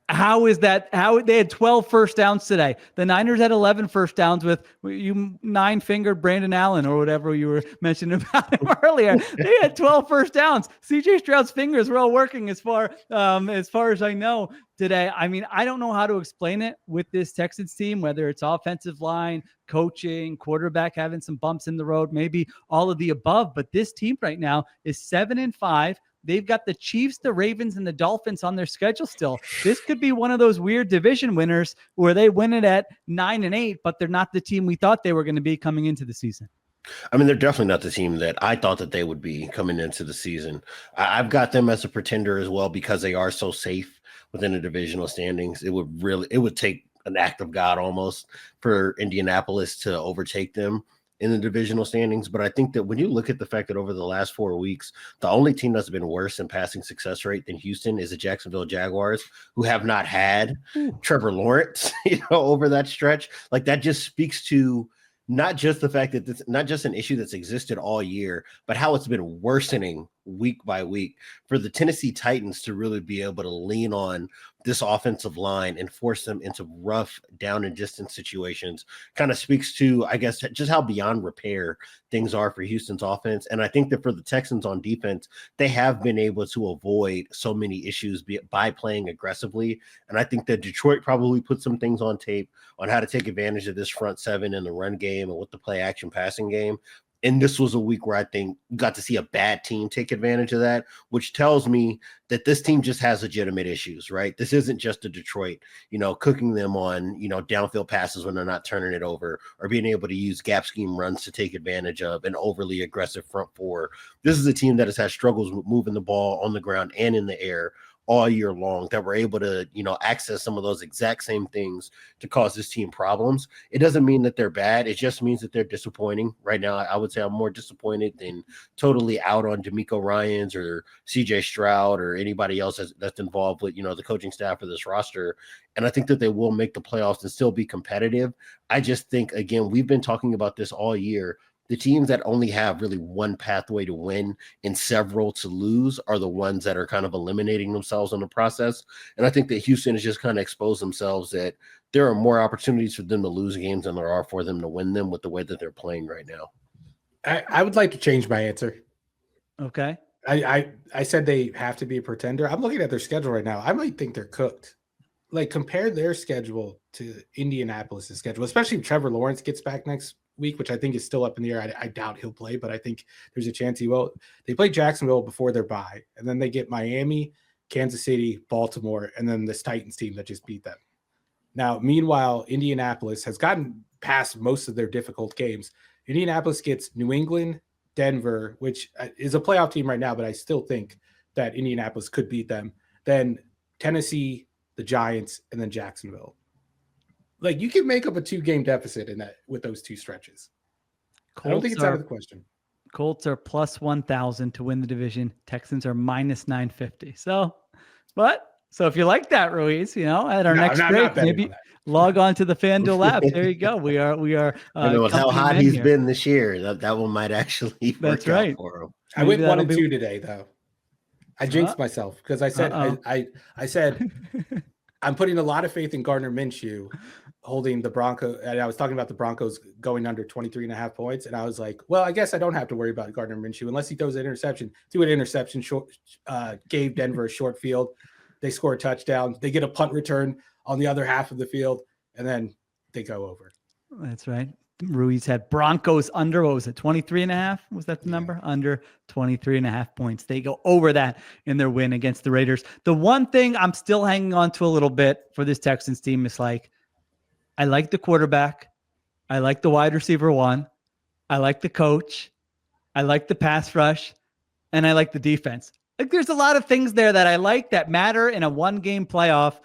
How is that? How they had 12 first downs today. The Niners had 11 first downs with you 9-fingered Brandon Allen or whatever you were mentioning about him earlier. They had 12 first downs. CJ Stroud's fingers were all working as far as I know today. I mean, I don't know how to explain it with this Texans team, whether it's offensive line, coaching, quarterback having some bumps in the road, maybe all of the above. But this team right now is 7-5. They've got the Chiefs, the Ravens, and the Dolphins on their schedule still. This could be one of those weird division winners where they win it at 9-8, but they're not the team we thought they were going to be coming into the season. I mean, they're definitely not the team that I thought that they would be coming into the season. I've got them as a pretender as well because they are so safe within the divisional standings. It would take an act of God almost for Indianapolis to overtake them in the divisional standings. But I think that when you look at the fact that over the last 4 weeks, the only team that's been worse in passing success rate than Houston is the Jacksonville Jaguars, who have not had Trevor Lawrence, over that stretch. Like that just speaks to not just the fact that it's not just an issue that's existed all year, but how it's been worsening week by week for the Tennessee Titans to really be able to lean on this offensive line and force them into rough down and distance situations kind of speaks to, I guess, just how beyond repair things are for Houston's offense. And I think that for the Texans on defense, they have been able to avoid so many issues by playing aggressively. And I think that Detroit probably put some things on tape on how to take advantage of this front seven in the run game and with the play action passing game. And this was a week where I think you got to see a bad team take advantage of that, which tells me that this team just has legitimate issues, right? This isn't just a Detroit, cooking them on, downfield passes when they're not turning it over or being able to use gap scheme runs to take advantage of an overly aggressive front four. This is a team that has had struggles with moving the ball on the ground and in the air all year long, that were able to, access some of those exact same things to cause this team problems. It doesn't mean that they're bad. It just means that they're disappointing. Right now, I would say I'm more disappointed than totally out on DeMeco Ryans or CJ Stroud or anybody else that's involved with, the coaching staff of this roster. And I think that they will make the playoffs and still be competitive. I just think, again, we've been talking about this all year. The teams that only have really one pathway to win and several to lose are the ones that are kind of eliminating themselves in the process. And I think that Houston has just kind of exposed themselves that there are more opportunities for them to lose games than there are for them to win them with the way that they're playing right now. I would like to change my answer. Okay. I said they have to be a pretender. I'm looking at their schedule right now. I might think they're cooked. like compare their schedule to Indianapolis's schedule, especially if Trevor Lawrence gets back next week, which I think is still up in the air. I doubt he'll play, but I think there's a chance he will. They play Jacksonville before their bye, and then they get Miami, Kansas City, Baltimore, and then this Titans team that just beat them. Now, meanwhile, Indianapolis has gotten past most of their difficult games. Indianapolis gets New England, Denver, which is a playoff team right now, but I still think that Indianapolis could beat them. Then Tennessee, the Giants, and then Jacksonville. Like, you can make up a 2-game deficit in that with those 2 stretches. I don't think it's out of the question. Colts are plus 1,000 to win the division. Texans are minus 950. So if you like that, Ruiz, at our next break, maybe log on to the FanDuel app. There you go. We are. With how hot he's been this year, that one might actually work out for him. I went 1-2 today, though. I jinxed myself because I said I said I'm putting a lot of faith in Gardner Minshew holding the Broncos. And I was talking about the Broncos going under 23.5 points. And I was like, well, I guess I don't have to worry about Gardner Minshew unless he throws an interception. Threw an interception, gave Denver a short field. They score a touchdown. They get a punt return on the other half of the field, and then they go over. That's right. Ruiz had Broncos under, what was it, 23.5? Was that the number? Under 23.5 points. They go over that in their win against the Raiders. The one thing I'm still hanging on to a little bit for this Texans team is like, I like the quarterback. I like the wide receiver 1. I like the coach. I like the pass rush. And I like the defense. Like, there's a lot of things there that I like that matter in a 1-game playoff,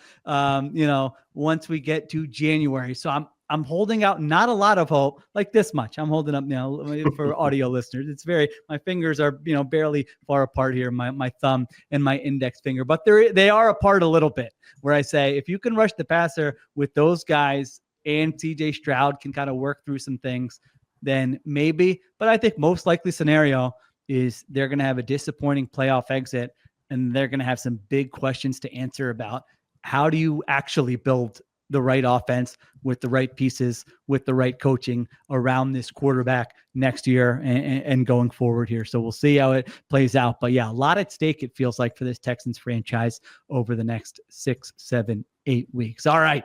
once we get to January. So I'm holding out not a lot of hope, like this much. I'm holding up now for audio listeners. It's my fingers are, barely far apart here, my thumb and my index finger, but they are apart a little bit, where I say, if you can rush the passer with those guys and CJ Stroud can kind of work through some things, then maybe, but I think most likely scenario is they're going to have a disappointing playoff exit, and they're going to have some big questions to answer about how do you actually build the right offense with the right pieces, with the right coaching around this quarterback next year and going forward here. So we'll see how it plays out. But yeah, a lot at stake, it feels like, for this Texans franchise over the next 6, 7, 8 weeks. All right.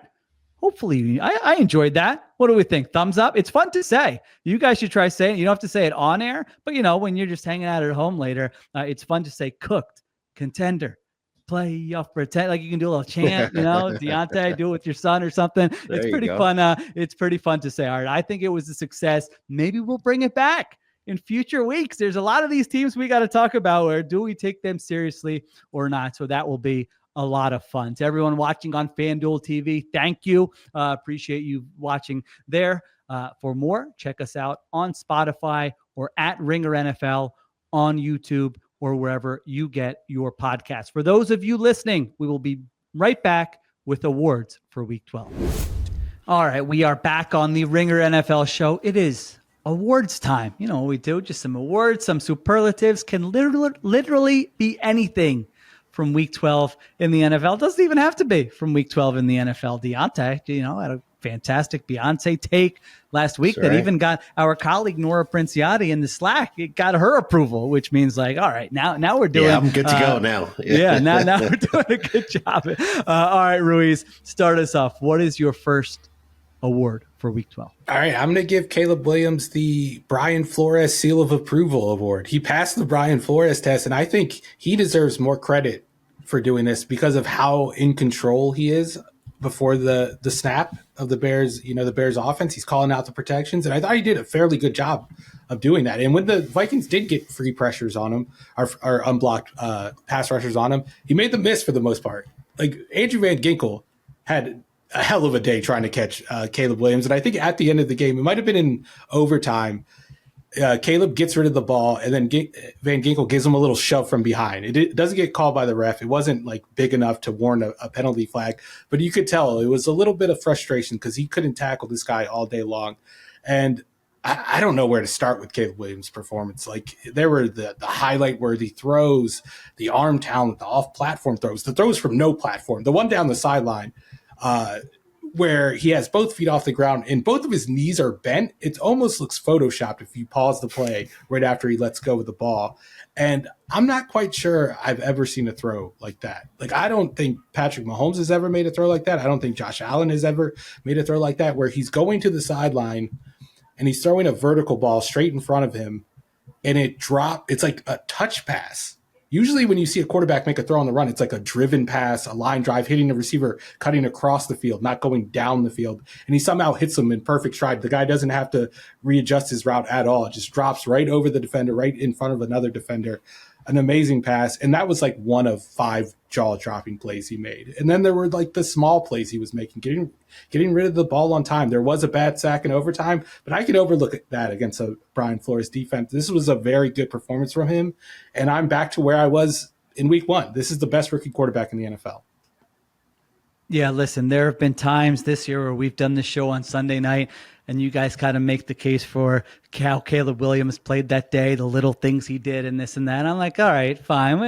Hopefully I enjoyed that. What do we think? Thumbs up? It's fun to say. You guys should try saying it. You don't have to say it on air, but when you're just hanging out at home later, it's fun to say cooked, contender, playoff pretend. Like, you can do a little chant, Deontay, do it with your son or something. It's pretty fun. It's pretty fun to say. All right, I think it was a success. Maybe we'll bring it back in future weeks. There's a lot of these teams we got to talk about. Where do we take them seriously or not? So that will be a lot of fun. To everyone watching on FanDuel TV, thank you. Appreciate you watching there. For more, check us out on Spotify or at Ringer NFL on YouTube or wherever you get your podcasts. For those of you listening, we will be right back with awards for Week 12. All right, we are back on the Ringer NFL show. It is awards time. You know what we do, just some awards, some superlatives, can literally be anything from Week 12 in the NFL. It doesn't even have to be from Week 12 in the NFL. Deontay, had a fantastic Beyonce take last week that even got our colleague Nora Princiati in the Slack. It got her approval, which means like, all right, now we're doing. Yeah, I'm good to go now. Now we're doing a good job. All right, Ruiz, start us off. What is your first award for Week 12? All right, I'm going to give Caleb Williams the Brian Flores Seal of Approval Award. He passed the Brian Flores test, and I think he deserves more credit for doing this because of how in control he is before the snap of the Bears, the Bears offense. He's calling out the protections, and I thought he did a fairly good job of doing that. And when the Vikings did get free pressures on him, or unblocked pass rushers on him, he made them miss for the most part. Like, Andrew Van Ginkel had a hell of a day trying to catch Caleb Williams. And I think at the end of the game, it might have been in overtime, Caleb gets rid of the ball, and then Van Ginkel gives him a little shove from behind. It doesn't get called by the ref. It wasn't like big enough to warrant a penalty flag, but you could tell it was a little bit of frustration because he couldn't tackle this guy all day long. And I don't know where to start with Caleb Williams' performance. Like, there were the highlight-worthy throws, the arm talent, the off-platform throws, the throws from no platform, the one down the sideline where he has both feet off the ground and both of his knees are bent. It almost looks photoshopped if you pause the play right after he lets go of the ball. And I'm not quite sure I've ever seen a throw like that. Like, I don't think Patrick Mahomes has ever made a throw like that. I don't think Josh Allen has ever made a throw like that, where he's going to the sideline and he's throwing a vertical ball straight in front of him and it's like a touch pass. Usually when you see a quarterback make a throw on the run, it's like a driven pass, a line drive, hitting the receiver, cutting across the field, not going down the field. And he somehow hits him in perfect stride. The guy doesn't have to readjust his route at all. It just drops right over the defender, right in front of another defender. An amazing pass. And that was like one of 5 jaw-dropping plays he made. And then there were like the small plays he was making, getting rid of the ball on time. There was a bad sack in overtime, but I could overlook that against a Brian Flores defense. This was a very good performance from him. And I'm back to where I was in week 1. This is the best rookie quarterback in the NFL. Yeah, listen, there have been times this year where we've done this show on Sunday night and you guys kind of make the case for how Caleb Williams played that day, the little things he did and this and that. I'm like, all right, fine.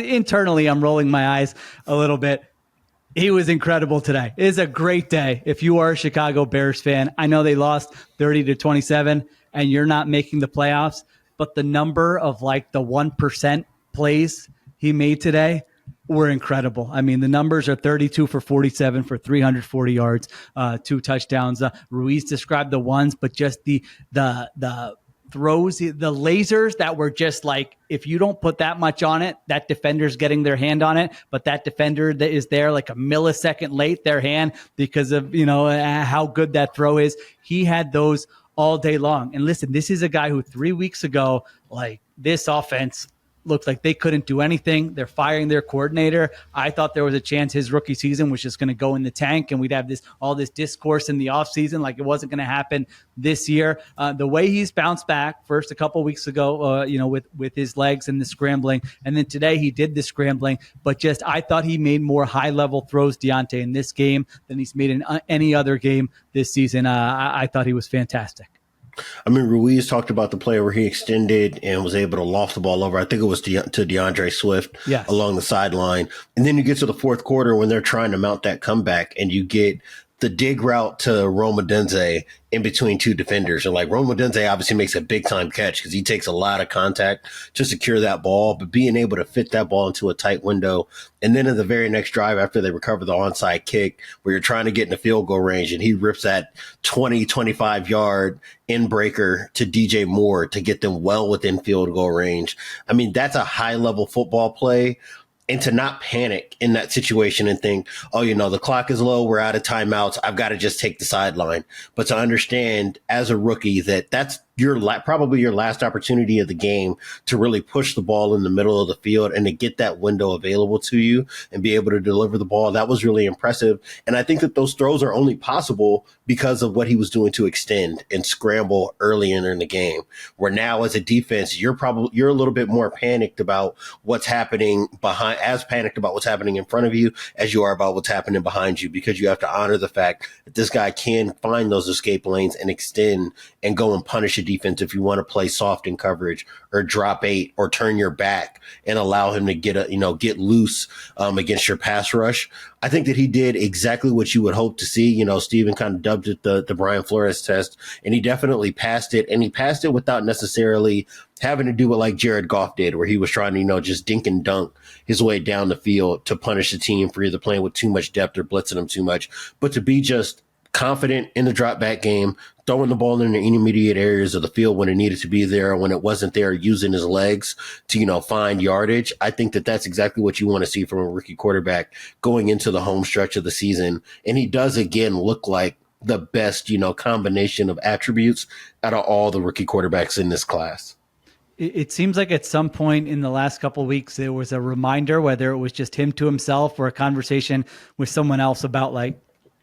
Internally, I'm rolling my eyes a little bit. He was incredible today. It is a great day. If you are a Chicago Bears fan, I know they lost 30-27 and you're not making the playoffs, but the number of like the 1% plays he made today were incredible. I mean, the numbers are 32 for 47 for 340 yards, 2 touchdowns. Ruiz described the ones, but just the throws, the lasers that were just like, if you don't put that much on it, that defender's getting their hand on it, but that defender that is there like a millisecond late, their hand, because of, how good that throw is. He had those all day long. And listen, this is a guy who 3 weeks ago, like, this offense looked like they couldn't do anything. They're firing their coordinator. I thought there was a chance his rookie season was just going to go in the tank and we'd have all this discourse in the offseason like it wasn't going to happen this year. The way he's bounced back first a couple weeks ago, with his legs and the scrambling, and then today he did the scrambling, but just I thought he made more high-level throws, Deontay, in this game than he's made in any other game this season. I thought he was fantastic. I mean, Ruiz talked about the play where he extended and was able to loft the ball over. I think it was to DeAndre Swift along the sideline. And then you get to the fourth quarter when they're trying to mount that comeback and you get the dig route to Rome Odunze in between 2 defenders. And like Rome Odunze obviously makes a big time catch because he takes a lot of contact to secure that ball, but being able to fit that ball into a tight window. And then in the very next drive after they recover the onside kick where you're trying to get in the field goal range and he rips that 25 yard in breaker to DJ Moore to get them well within field goal range. I mean, that's a high level football play. And to not panic in that situation and think, oh, the clock is low, we're out of timeouts, I've got to just take the sideline. But to understand as a rookie that that's probably your last opportunity of the game to really push the ball in the middle of the field and to get that window available to you and be able to deliver the ball. That was really impressive. And I think that those throws are only possible because of what he was doing to extend and scramble early in the game, where now as a defense, you're a little bit more panicked about what's happening in front of you as you are about what's happening behind you, because you have to honor the fact that this guy can find those escape lanes and extend and go and punish a defense if you want to play soft in coverage or drop 8 or turn your back and allow him to get loose against your pass rush. I think that he did exactly what you would hope to see. Steven kind of dubbed it the Brian Flores test, and he definitely passed it, and he passed it without necessarily having to do what like Jared Goff did, where he was trying to, just dink and dunk his way down the field to punish the team for either playing with too much depth or blitzing them too much, but to be just confident in the drop back game, throwing the ball in the intermediate areas of the field when it needed to be there, when it wasn't there, using his legs to, find yardage. I think that that's exactly what you want to see from a rookie quarterback going into the home stretch of the season. And he does again look like the best, combination of attributes out of all the rookie quarterbacks in this class. It seems like at some point in the last couple of weeks, there was a reminder, whether it was just him to himself or a conversation with someone else about like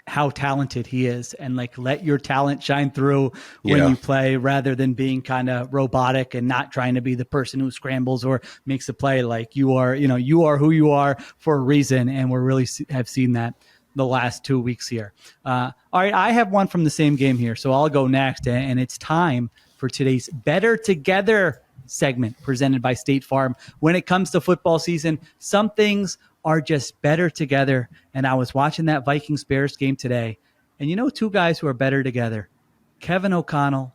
how talented he is, and like let your talent shine through when you play, rather than being kind of robotic and not trying to be the person who scrambles or makes a play. Like you are who you are for a reason. And we're really have seen that the last 2 weeks here. All right. I have one from the same game here, so I'll go next, and it's time for today's Better Together segment presented by State Farm. When it comes to football season, some things are just better together. And I was watching that Vikings-Bears game today, And you know, two guys who are better together, Kevin O'Connell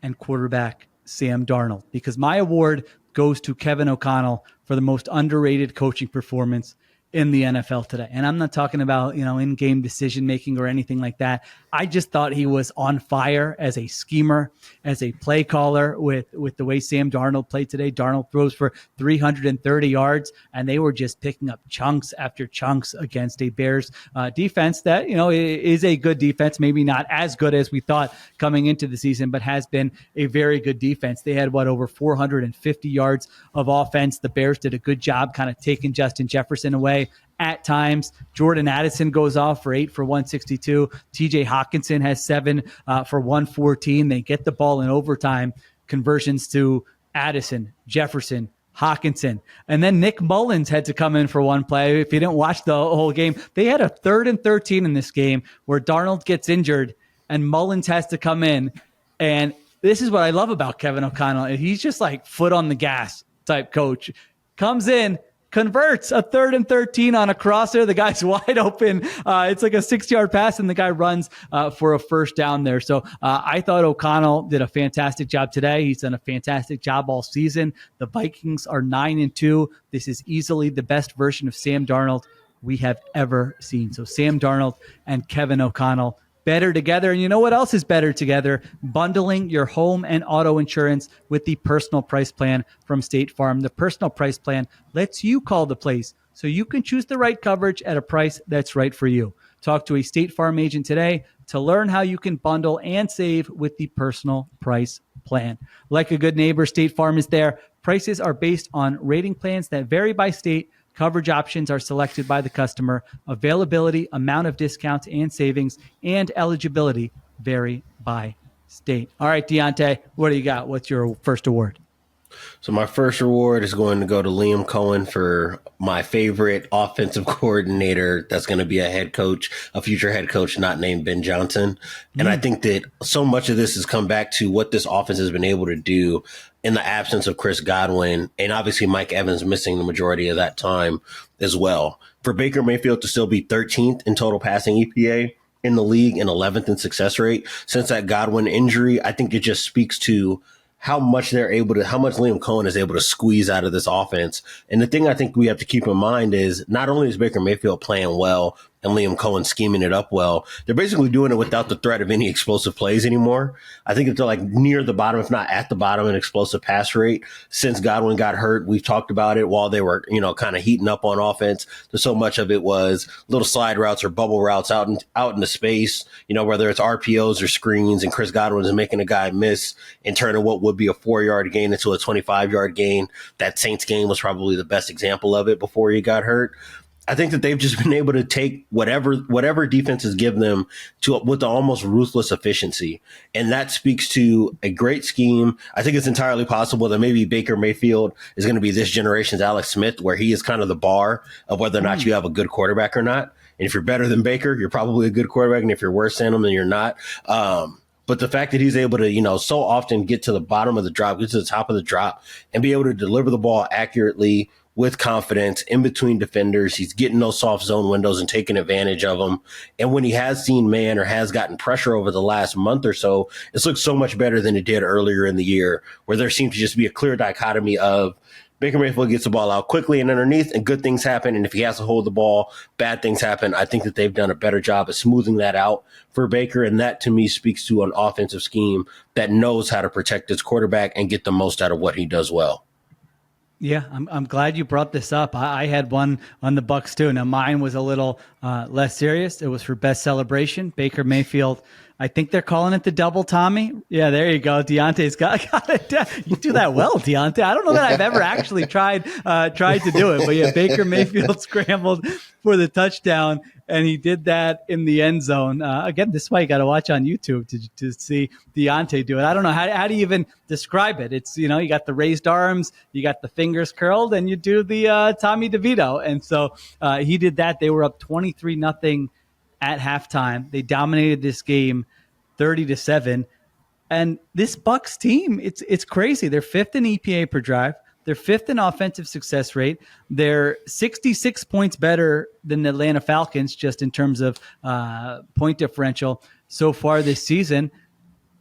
and quarterback Sam Darnold, because my award goes to Kevin O'Connell for the most underrated coaching performance in the NFL today. And I'm not talking about, in-game decision-making or anything like that. I just thought he was on fire as a schemer, as a play caller with the way Sam Darnold played today. Darnold throws for 330 yards, and they were just picking up chunks after chunks against a Bears defense that, is a good defense, maybe not as good as we thought coming into the season, but has been a very good defense. They had, over 450 yards of offense. The Bears did a good job kind of taking Justin Jefferson away at times. Jordan Addison goes off for 8 for 162. TJ Hawkinson has 7 for 114. They get the ball in overtime, conversions to Addison, Jefferson, Hawkinson. And then Nick Mullins had to come in for one play. If you didn't watch the whole game, they had a 3rd and 13 in this game where Darnold gets injured and Mullins has to come in. And this is what I love about Kevin O'Connell. He's just like foot on the gas type coach. Comes in, converts a 3rd and 13 on a crosser. The guy's wide open. It's like a 6-yard pass, and the guy runs for a first down there. So I thought O'Connell did a fantastic job today. He's done a fantastic job all season. The Vikings are 9-2. This is easily the best version of Sam Darnold we have ever seen. So Sam Darnold and Kevin O'Connell better together. And you know what else is better together? Bundling your home and auto insurance with the Personal Price Plan from State Farm. The Personal Price Plan lets you call the place so you can choose the right coverage at a price that's right for you. Talk to a State Farm agent today to learn how you can bundle and save with the Personal Price Plan. Like a good neighbor, State Farm is there. Prices are based on rating plans that vary by state. Coverage options are selected by the customer. Availability, amount of discounts and savings, and eligibility vary by state. All right, Deontay, what do you got? What's your first award? So my first award is going to go to Liam Cohen for my favorite offensive coordinator that's going to be a head coach, a future head coach not named Ben Johnson. And I think that so much of this has come back to what this offense has been able to do in the absence of Chris Godwin, and obviously Mike Evans missing the majority of that time as well. For Baker Mayfield to still be 13th in total passing EPA in the league and 11th in success rate since that Godwin injury, I think it just speaks to how much Liam Cohen is able to squeeze out of this offense. And the thing I think we have to keep in mind is not only is Baker Mayfield playing well and Liam Cohen scheming it up well, they're basically doing it without the threat of any explosive plays anymore. I think that they're like near the bottom, if not at the bottom, in explosive pass rate. Since Godwin got hurt, we've talked about it while they were, kind of heating up on offense. So much of it was little slide routes or bubble routes out into space, whether it's RPOs or screens, and Chris Godwin is making a guy miss and turning what would be a 4-yard gain into a 25-yard gain. That Saints game was probably the best example of it before he got hurt. I think that they've just been able to take whatever defenses give them with the almost ruthless efficiency. And that speaks to a great scheme. I think it's entirely possible that maybe Baker Mayfield is going to be this generation's Alex Smith, where he is kind of the bar of whether or not you have a good quarterback or not. And if you're better than Baker, you're probably a good quarterback. And if you're worse than him, then you're not. But the fact that he's able to, so often get to the bottom of the drop, get to the top of the drop, and be able to deliver the ball accurately with confidence in between defenders. He's getting those soft zone windows and taking advantage of them. And when he has seen man or has gotten pressure over the last month or so, it's looked so much better than it did earlier in the year, where there seemed to just be a clear dichotomy of Baker Mayfield gets the ball out quickly and underneath, and good things happen. And if he has to hold the ball, bad things happen. I think that they've done a better job of smoothing that out for Baker. And that, to me, speaks to an offensive scheme that knows how to protect its quarterback and get the most out of what he does well. Yeah, I'm glad you brought this up. I had one on the Bucs too. Now mine was a little less serious. It was for best celebration. Baker Mayfield. I think they're calling it the double Tommy. Yeah, there you go. Deontay's got it. You do that well, Deontay. I don't know that I've ever actually tried to do it, but yeah, Baker Mayfield scrambled for the touchdown, and he did that in the end zone. Again, this is why you got to watch on YouTube to see Deontay do it. I don't know how do you even describe it. It's you got the raised arms, you got the fingers curled, and you do the Tommy DeVito. And so he did that. They were up 23-0 at halftime. They dominated this game 30-7. And this Bucs team, it's crazy. They're 5th in EPA per drive. They're 5th in offensive success rate. They're 66 points better than the Atlanta Falcons, just in terms of point differential so far this season.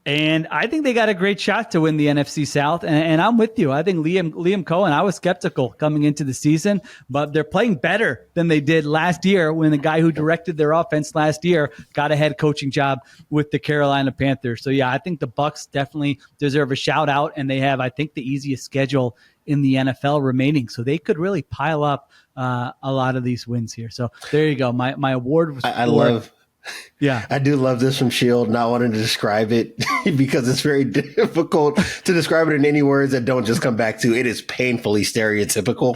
And I think they got a great shot to win the NFC South. And I'm with you. I think Liam Cohen, I was skeptical coming into the season, but they're playing better than they did last year when the guy who directed their offense last year got a head coaching job with the Carolina Panthers. So, yeah, I think the Bucs definitely deserve a shout out, and they have, I think, the easiest schedule in the NFL remaining. So they could really pile up a lot of these wins here. So there you go. My award was I do love this from Shield, not wanting to describe it because it's very difficult to describe it in any words that don't just come back to it is painfully stereotypical.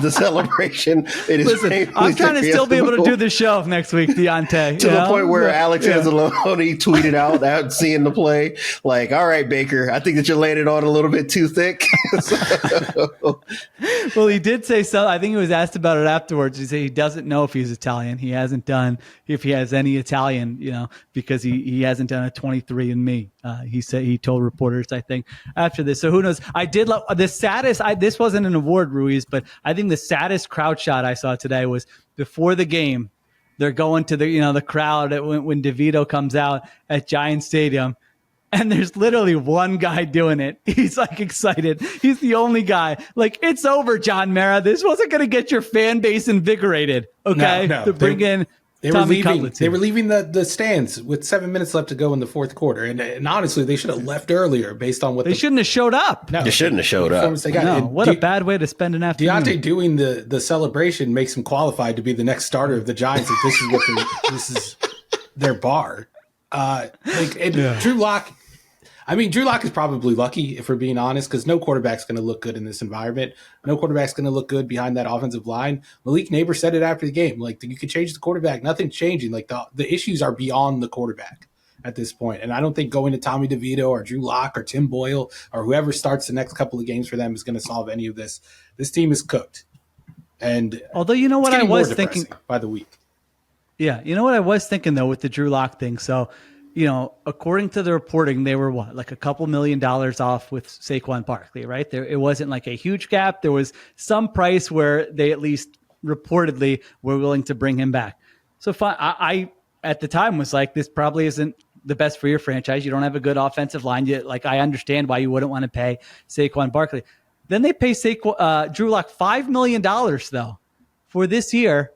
The celebration. It is. Listen, I'm trying to still be able to do the show next week, Deontay. To the point where Alex Anzalone tweeted out seeing the play, like, all right, Baker, I think that you're laying it on a little bit too thick. Well, he did say so. I think he was asked about it afterwards. He said he doesn't know if he's Italian. He hasn't done if he has any Italian, because he hasn't done a 23andMe. He said, he told reporters, I think, after this. So who knows? I did love the saddest. This wasn't an award, Ruiz, but I think the saddest crowd shot I saw today was before the game. They're going to the crowd when DeVito comes out at Giant Stadium. And there's literally one guy doing it. He's like excited. He's the only guy. Like, it's over, John Mara. This wasn't going to get your fan base invigorated. Okay. No. To bring in They were leaving the stands with 7 minutes left to go in the fourth quarter, and honestly, they should have left earlier based on what they shouldn't have showed up. No, they shouldn't have showed up. They got. No, what a bad way to spend an afternoon. Deontay doing the celebration makes him qualified to be the next starter of the Giants. If this is what this is their bar. Drew Lock. I mean, Drew Lock is probably lucky, if we're being honest, because no quarterback's going to look good in this environment. No quarterback's going to look good behind that offensive line. Malik Neighbors said it after the game. Like, you could change the quarterback. Nothing's changing. Like, the issues are beyond the quarterback at this point. And I don't think going to Tommy DeVito or Drew Lock or Tim Boyle or whoever starts the next couple of games for them is going to solve any of this. This team is cooked. And although, you know what I was thinking by the week. Yeah. You know what I was thinking, though, with the Drew Lock thing. So, according to the reporting, they were like a couple $1 million off with Saquon Barkley, right? It wasn't like a huge gap. There was some price where they at least reportedly were willing to bring him back. So I at the time was like, this probably isn't the best for your franchise. You don't have a good offensive line. I understand why you wouldn't want to pay Saquon Barkley. Then they pay Drew Lock $5 million though for this year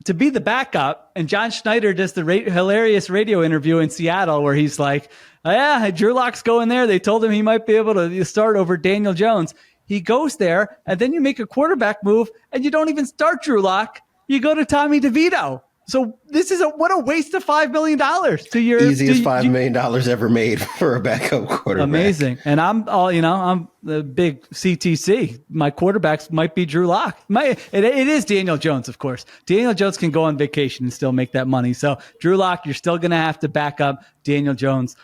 to be the backup. And John Schneider does the hilarious radio interview in Seattle where he's like, oh, yeah, Drew Lock's going there. They told him he might be able to start over Daniel Jones. He goes there, and then you make a quarterback move, and you don't even start Drew Lock. You go to Tommy DeVito. So this is what a waste of $5 million to your easiest $5 million ever made for a backup quarterback. Amazing. And I'm the big CTC. My quarterbacks might be Drew Lock. It is Daniel Jones, of course. Daniel Jones can go on vacation and still make that money. So Drew Lock, you're still going to have to back up Daniel Jones,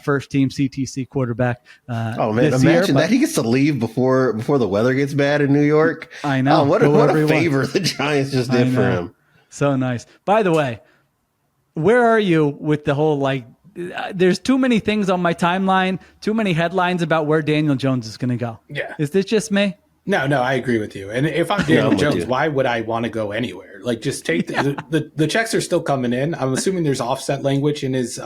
first team CTC quarterback. Imagine that he gets to leave before the weather gets bad in New York. I know. What a favor the Giants just did for him. So nice. By the way, where are you with the whole, there's too many things on my timeline, too many headlines about where Daniel Jones is going to go. Yeah. Is this just me? No, I agree with you. And if I'm Daniel Jones, why would I want to go anywhere? Like, just take the checks are still coming in. I'm assuming there's offset language in his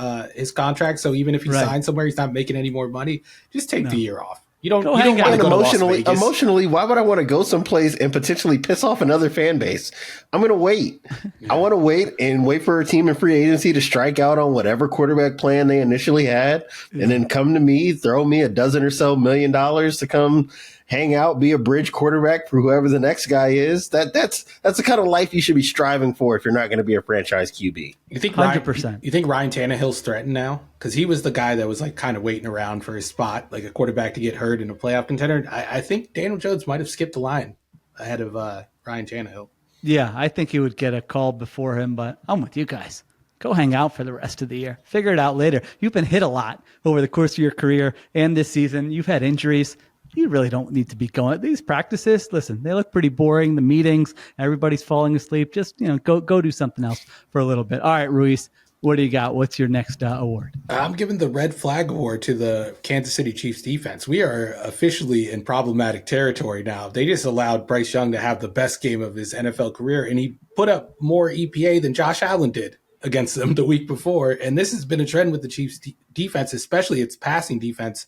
contract. So even if he signs somewhere, he's not making any more money. Just take the year off. You don't want to go emotionally, why would I want to go someplace and potentially piss off another fan base? I'm going to wait. I want to wait for a team in free agency to strike out on whatever quarterback plan they initially had, and then come to me, throw me a dozen or so $1 million to come hang out, be a bridge quarterback for whoever the next guy is. That's the kind of life you should be striving for if you're not going to be a franchise QB. You think 100%? You think Ryan Tannehill's threatened now? Because he was the guy that was kind of waiting around for his spot, like a quarterback to get hurt in a playoff contender. I think Daniel Jones might have skipped the line ahead of Ryan Tannehill. Yeah, I think he would get a call before him, but I'm with you guys. Go hang out for the rest of the year. Figure it out later. You've been hit a lot over the course of your career and this season. You've had injuries. You really don't need to be going. These practices, listen, they look pretty boring. The meetings, everybody's falling asleep. Just, go do something else for a little bit. All right, Ruiz, what do you got? What's your next award? I'm giving the red flag award to the Kansas City Chiefs defense. We are officially in problematic territory now. They just allowed Bryce Young to have the best game of his NFL career, and he put up more EPA than Josh Allen did against them the week before. And this has been a trend with the Chiefs defense, especially its passing defense.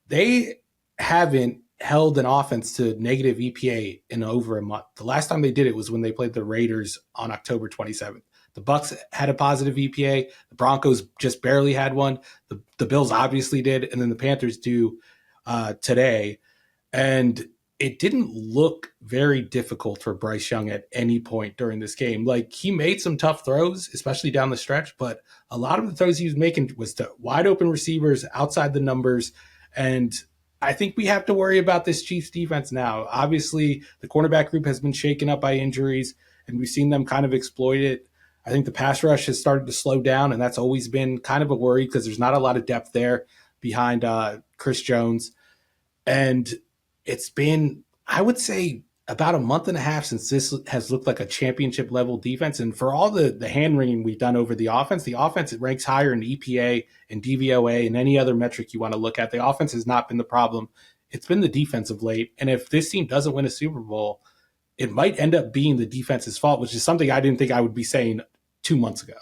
They haven't held an offense to negative EPA in over a month. The last time they did it was when they played the Raiders on October 27th. The Bucs had a positive EPA. The Broncos just barely had one. The Bills obviously did, and then the Panthers do today. And it didn't look very difficult for Bryce Young at any point during this game. Like, he made some tough throws, especially down the stretch, but a lot of the throws he was making was to wide open receivers outside the numbers. And I think we have to worry about this Chiefs defense now. Obviously, the cornerback group has been shaken up by injuries, and we've seen them kind of exploit it. I think the pass rush has started to slow down, and that's always been kind of a worry because there's not a lot of depth there behind Chris Jones. And it's been, I would say, about a month and a half since this has looked like a championship level defense. And for all the hand wringing we've done over the offense it ranks higher in EPA and DVOA and any other metric you want to look at. The offense has not been the problem. It's been the defense of late. And if this team doesn't win a Super Bowl, it might end up being the defense's fault, which is something I didn't think I would be saying 2 months ago.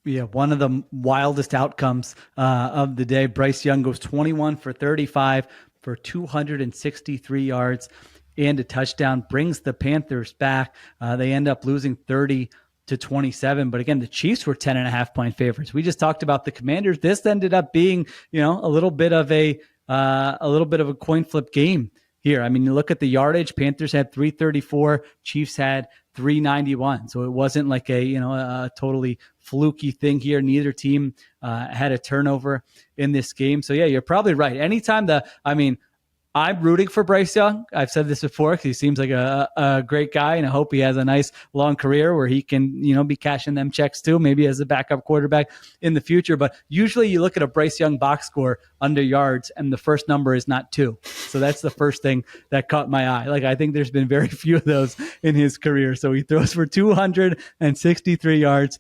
Yeah, one of the wildest outcomes of the day. Bryce Young goes 21 for 35 for 263 yards and a touchdown, brings the Panthers back. They end up losing 30-27. But again, the Chiefs were 10.5-point favorites. We just talked about the Commanders. This ended up being, a little bit of a coin flip game here. I mean, you look at the yardage. Panthers had 334. Chiefs had 391. So it wasn't like a totally fluky thing here. Neither team had a turnover in this game. So yeah, you're probably right. Anytime I'm rooting for Bryce Young. I've said this before because he seems like a great guy, and I hope he has a nice long career where he can, be cashing them checks too, maybe as a backup quarterback in the future. But usually you look at a Bryce Young box score under yards, and the first number is not 2. So that's the first thing that caught my eye. Like, I think there's been very few of those in his career. So he throws for 263 yards.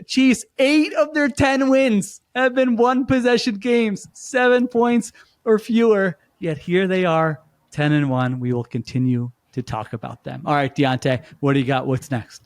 Chiefs, 8 of their 10 wins have been one possession games, 7 points or fewer. Yet here they are, 10-1. We will continue to talk about them. All right, Deontay, what do you got? What's next?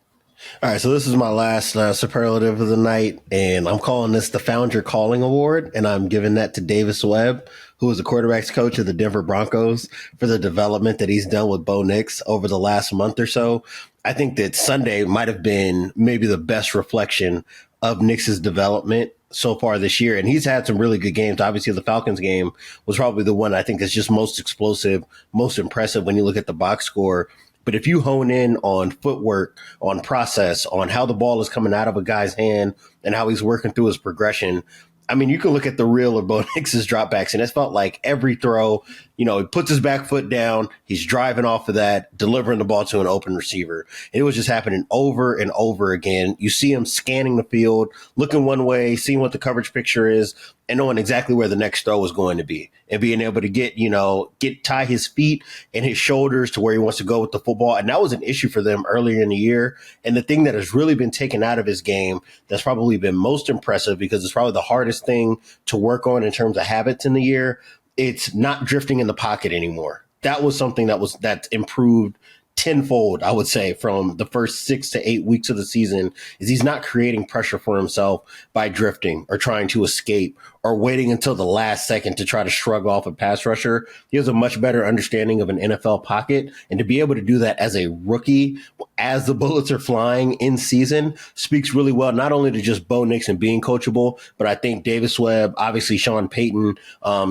All right, so this is my last superlative of the night, and I'm calling this the Found Your Calling Award, and I'm giving that to Davis Webb, who is the quarterback's coach of the Denver Broncos, for the development that he's done with Bo Nix over the last month or so. I think that Sunday might have been maybe the best reflection of Nix's development so far this year. And he's had some really good games. Obviously, the Falcons game was probably the one I think is just most explosive, most impressive when you look at the box score. But if you hone in on footwork, on process, on how the ball is coming out of a guy's hand and how he's working through his progression, I mean, you can look at the reel of Bo Nix's dropbacks, and it felt like every throw, he puts his back foot down, he's driving off of that, delivering the ball to an open receiver. And it was just happening over and over again. You see him scanning the field, looking one way, seeing what the coverage picture is, and knowing exactly where the next throw is going to be, and being able to tie his feet and his shoulders to where he wants to go with the football. And that was an issue for them earlier in the year. And the thing that has really been taken out of his game that's probably been most impressive, because it's probably the hardest thing to work on in terms of habits in the year, it's not drifting in the pocket anymore. That was something that improved tenfold, I would say, from the first 6 to 8 weeks of the season. Is he's not creating pressure for himself by drifting or trying to escape or waiting until the last second to try to shrug off a pass rusher. He has a much better understanding of an NFL pocket, and to be able to do that as a rookie, as the bullets are flying in season, speaks really well, not only to just Bo Nix and being coachable, but I think Davis Webb, obviously Sean Payton,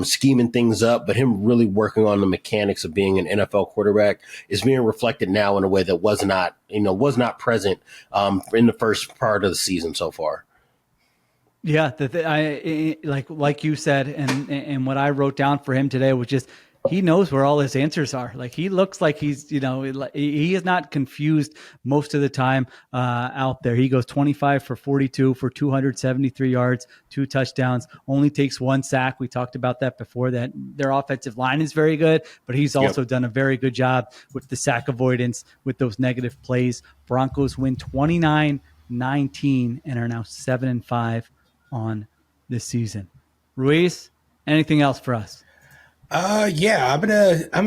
scheming things up, but him really working on the mechanics of being an NFL quarterback is being reflected now in a way that was not present in the first part of the season so far. Yeah, like you said, and what I wrote down for him today was just, he knows where all his answers are. Like, he looks like he's, he is not confused most of the time out there. He goes 25 for 42 for 273 yards, 2 touchdowns, only takes 1 sack. We talked about that before, that their offensive line is very good, but he's also done a very good job with the sack avoidance, with those negative plays. Broncos win 29 19 and are now 7-5 on the season. Ruiz, anything else for us? Yeah, I'm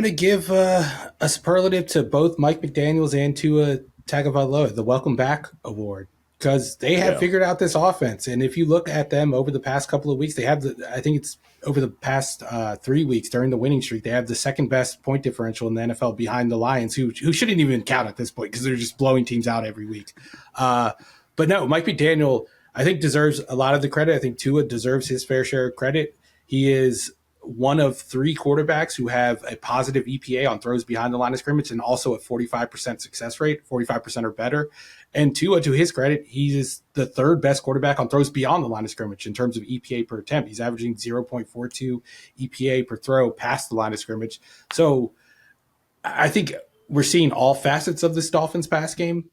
gonna give a superlative to both Mike McDaniels and Tua Tagovailoa, the Welcome Back Award, because they have figured out this offense. And if you look at them over the past couple of weeks, they have I think it's over the past 3 weeks during the winning streak, they have the second best point differential in the NFL behind the Lions, who shouldn't even count at this point because they're just blowing teams out every week. But no, Mike McDaniel, I think, deserves a lot of the credit. I think Tua deserves his fair share of credit. He is one of 3 quarterbacks who have a positive EPA on throws behind the line of scrimmage and also a 45% success rate, 45% or better. And Tua, to his credit, he is the 3rd best quarterback on throws beyond the line of scrimmage in terms of EPA per attempt. He's averaging 0.42 EPA per throw past the line of scrimmage. So I think we're seeing all facets of this Dolphins pass game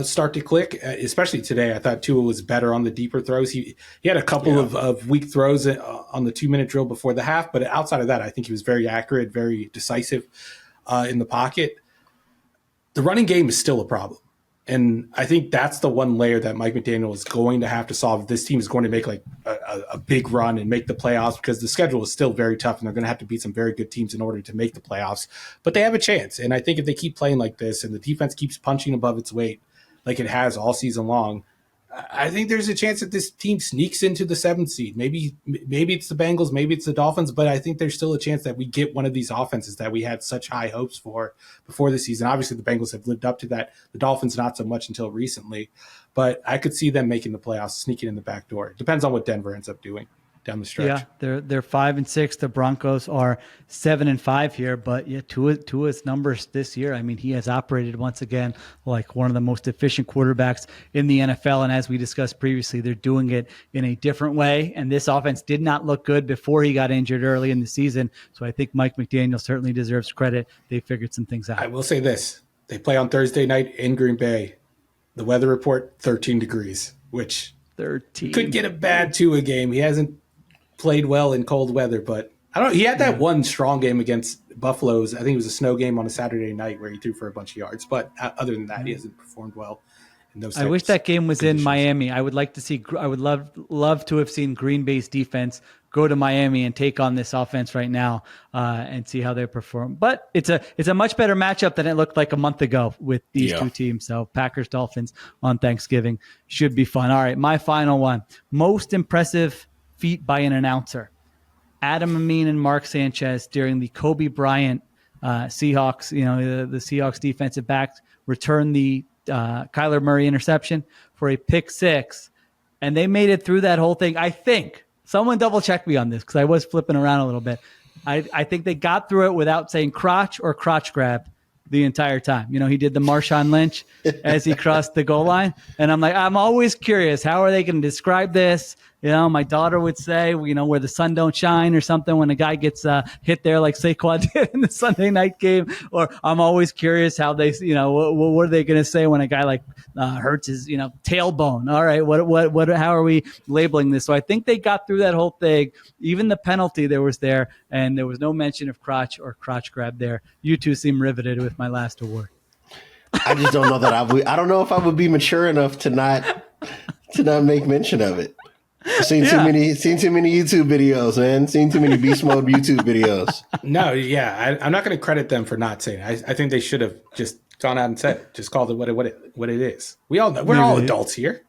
start to click, especially today. I thought Tua was better on the deeper throws. He had a couple of weak throws on the 2-minute drill before the half, but outside of that, I think he was very accurate, very decisive in the pocket. The running game is still a problem. And I think that's the one layer that Mike McDaniel is going to have to solve. This team is going to make like a big run and make the playoffs, because the schedule is still very tough and they're going to have to beat some very good teams in order to make the playoffs. But they have a chance. And I think if they keep playing like this and the defense keeps punching above its weight like it has all season long, I think there's a chance that this team sneaks into the 7th seed. Maybe it's the Bengals, maybe it's the Dolphins, but I think there's still a chance that we get one of these offenses that we had such high hopes for before the season. Obviously, the Bengals have lived up to that. The Dolphins, not so much until recently. But I could see them making the playoffs, sneaking in the back door. It depends on what Denver ends up doing down the stretch. Yeah, they're 5-6. The Broncos are 7-5 here, but yeah, Tua's numbers this year, I mean, he has operated once again like one of the most efficient quarterbacks in the NFL. And as we discussed previously, they're doing it in a different way. And this offense did not look good before he got injured early in the season. So I think Mike McDaniel certainly deserves credit. They figured some things out. I will say this: they play on Thursday night in Green Bay. The weather report 13 degrees, which 13 could get a bad Tua game. He hasn't played well in cold weather, but I don't know. He had that one strong game against Buffalo's. I think it was a snow game on a Saturday night where he threw for a bunch of yards. But other than that, he hasn't performed well in those. I wish that game was in Miami. I would like to see. I would love to have seen Green Bay's defense go to Miami and take on this offense right now and see how they perform. But it's a much better matchup than it looked like a month ago with these two teams. So Packers Dolphins on Thanksgiving should be fun. All right, my final one: most impressive feat by an announcer. Adam Amin and Mark Sanchez during the Kobe Bryant Seahawks, the Seahawks defensive backs returned the Kyler Murray interception for a pick 6, and they made it through that whole thing. I think someone double check me on this because I was flipping around a little bit. I think they got through it without saying crotch or crotch grab the entire time. He did the Marshawn Lynch as he crossed the goal line. And I'm always curious, how are they going to describe this? My daughter would say, where the sun don't shine or something when a guy gets hit there like Saquon did in the Sunday night game. Or I'm always curious how they, what are they going to say when a guy like hurts his, tailbone? All right, how are we labeling this? So I think they got through that whole thing. Even the penalty there, and there was no mention of crotch or crotch grab there. You two seem riveted with my last award. I just don't know that I don't know if I would be mature enough to not make mention of it. Seen too many YouTube videos, man. Seen too many beast mode YouTube videos. No, yeah, I'm not going to credit them for not saying it. I think they should have just gone out and said it. Just called it what it is. We all know. We're all adults here.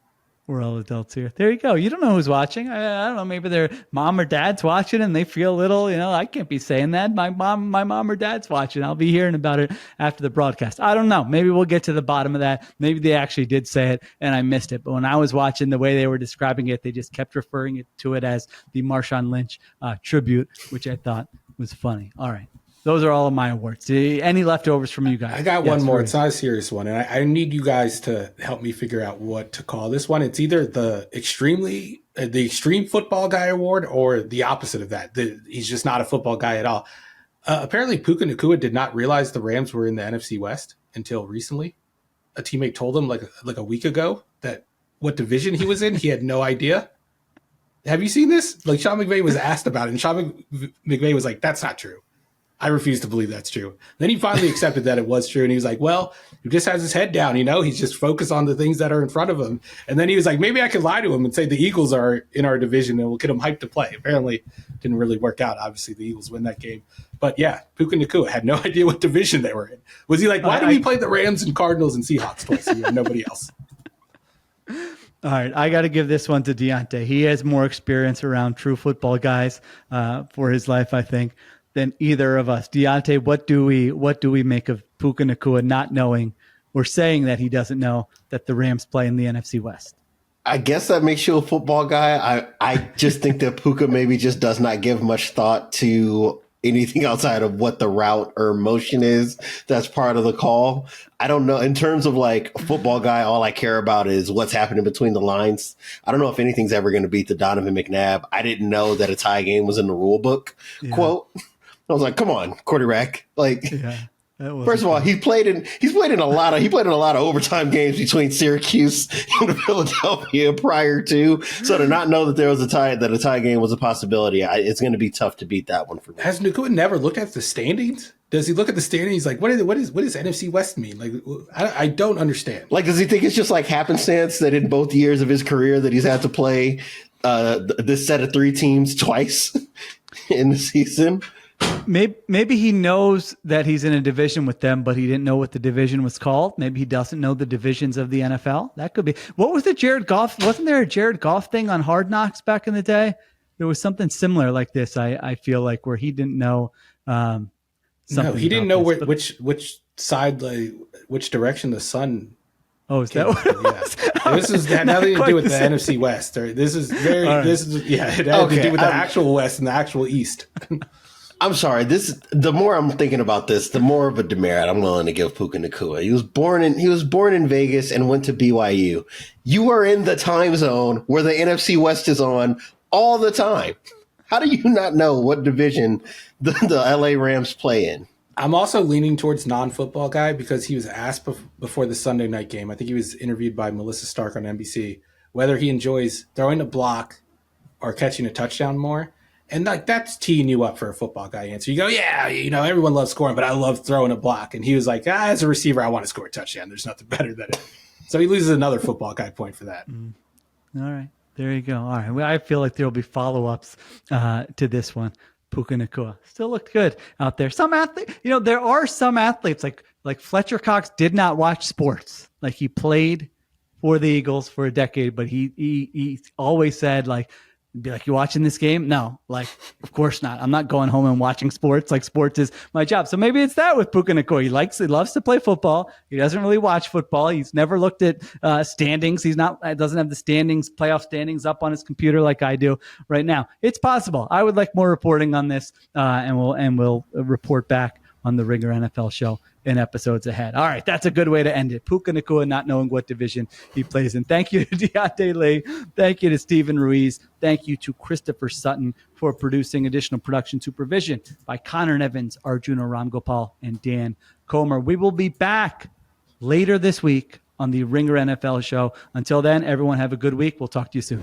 We're all adults here. There you go. You don't know who's watching. I don't know. Maybe their mom or dad's watching and they feel a little, I can't be saying that. My mom or dad's watching. I'll be hearing about it after the broadcast. I don't know. Maybe we'll get to the bottom of that. Maybe they actually did say it and I missed it. But when I was watching the way they were describing it, they just kept referring to it as the Marshawn Lynch tribute, which I thought was funny. All right. Those are all of my awards. Any leftovers from you guys? I got one more. It's not a serious one. And I need you guys to help me figure out what to call this one. It's either the extreme football guy award or the opposite of that. He's just not a football guy at all. Apparently, Puka Nacua did not realize the Rams were in the NFC West until recently. A teammate told him like a week ago that what division he was in. He had no idea. Have you seen this? Like Sean McVay was asked about it, and Sean McVay was like, "That's not true. I refuse to believe that's true. Then he finally accepted that it was true. And he was like, well, he just has his head down, he's just focused on the things that are in front of him. And then he was like, maybe I could lie to him and say the Eagles are in our division and we'll get him hyped to play. Apparently didn't really work out. Obviously the Eagles win that game. But yeah, Puka Nacua had no idea what division they were in. Was he like, why do we play the Rams and Cardinals and Seahawks twice a year and nobody else? All right, I got to give this one to Deontay. He has more experience around true football guys for his life, I think, than either of us. Deontay, what do we make of Puka Nacua not knowing or saying that he doesn't know that the Rams play in the NFC West? I guess that makes you a football guy. I just think that Puka maybe just does not give much thought to anything outside of what the route or motion is that's part of the call. I don't know. In terms of like football guy, all I care about is what's happening between the lines. I don't know if anything's ever going to beat the Donovan McNabb. I didn't know that a tie game was in the rule book quote. I was like, come on, quarterback. Like, first of all, he played in a lot of overtime games between Syracuse and Philadelphia prior to. So to not know that there was a tie game was a possibility, it's going to be tough to beat that one for me. Has Nacua never looked at the standings? Does he look at the standings? He's like, what does NFC West mean? Like, I don't understand. Like, does he think it's just like happenstance that in both years of his career that he's had to play this set of 3 teams twice in the season? Maybe he knows that he's in a division with them, but he didn't know what the division was called. Maybe he doesn't know the divisions of the NFL. That could be. What was the Jared Goff? Wasn't there a Jared Goff thing on Hard Knocks back in the day? There was something similar like this. I feel like where he didn't know. No, he didn't know which side, like which direction the sun. Oh, is that what it was? Yeah. This is had nothing to do with the NFC West. This is very. Right. This is it had to do with the actual West and the actual East. I'm sorry. The more I'm thinking about this, the more of a demerit I'm willing to give Puka Nacua. He was born in Vegas and went to BYU. You are in the time zone where the NFC West is on all the time. How do you not know what division the LA Rams play in? I'm also leaning towards non-football guy because he was asked before the Sunday night game. I think he was interviewed by Melissa Stark on NBC whether he enjoys throwing a block or catching a touchdown more. And like that's teeing you up for a football guy answer. You go, yeah, everyone loves scoring, but I love throwing a block. And he was like, as a receiver, I want to score a touchdown. There's nothing better than it. So he loses another football guy point for that. All right. There you go. All right. Well, I feel like there will be follow-ups to this one. Puka Nacua still looked good out there. Some athlete, there are some athletes like Fletcher Cox did not watch sports. Like he played for the Eagles for a decade, but he always said like, be like, you watching this game? No, like, of course not. I'm not going home and watching sports. Like sports is my job. So maybe it's that with Puka Nacua. He loves to play football. He doesn't really watch football. He's never looked at standings. Doesn't have the playoff standings up on his computer like I do right now. It's possible. I would like more reporting on this, and we'll report back on the Ringer NFL show in episodes ahead. All right, that's a good way to end it. Puka Nacua not knowing what division he plays in. Thank you to Deontay Lee. Thank you to Steven Ruiz. Thank you to Christopher Sutton for producing. Additional production supervision by Connor Nevins, Arjuna Ramgopal, and Dan Comer. We will be back later this week on the Ringer NFL show. Until then, everyone have a good week. We'll talk to you soon.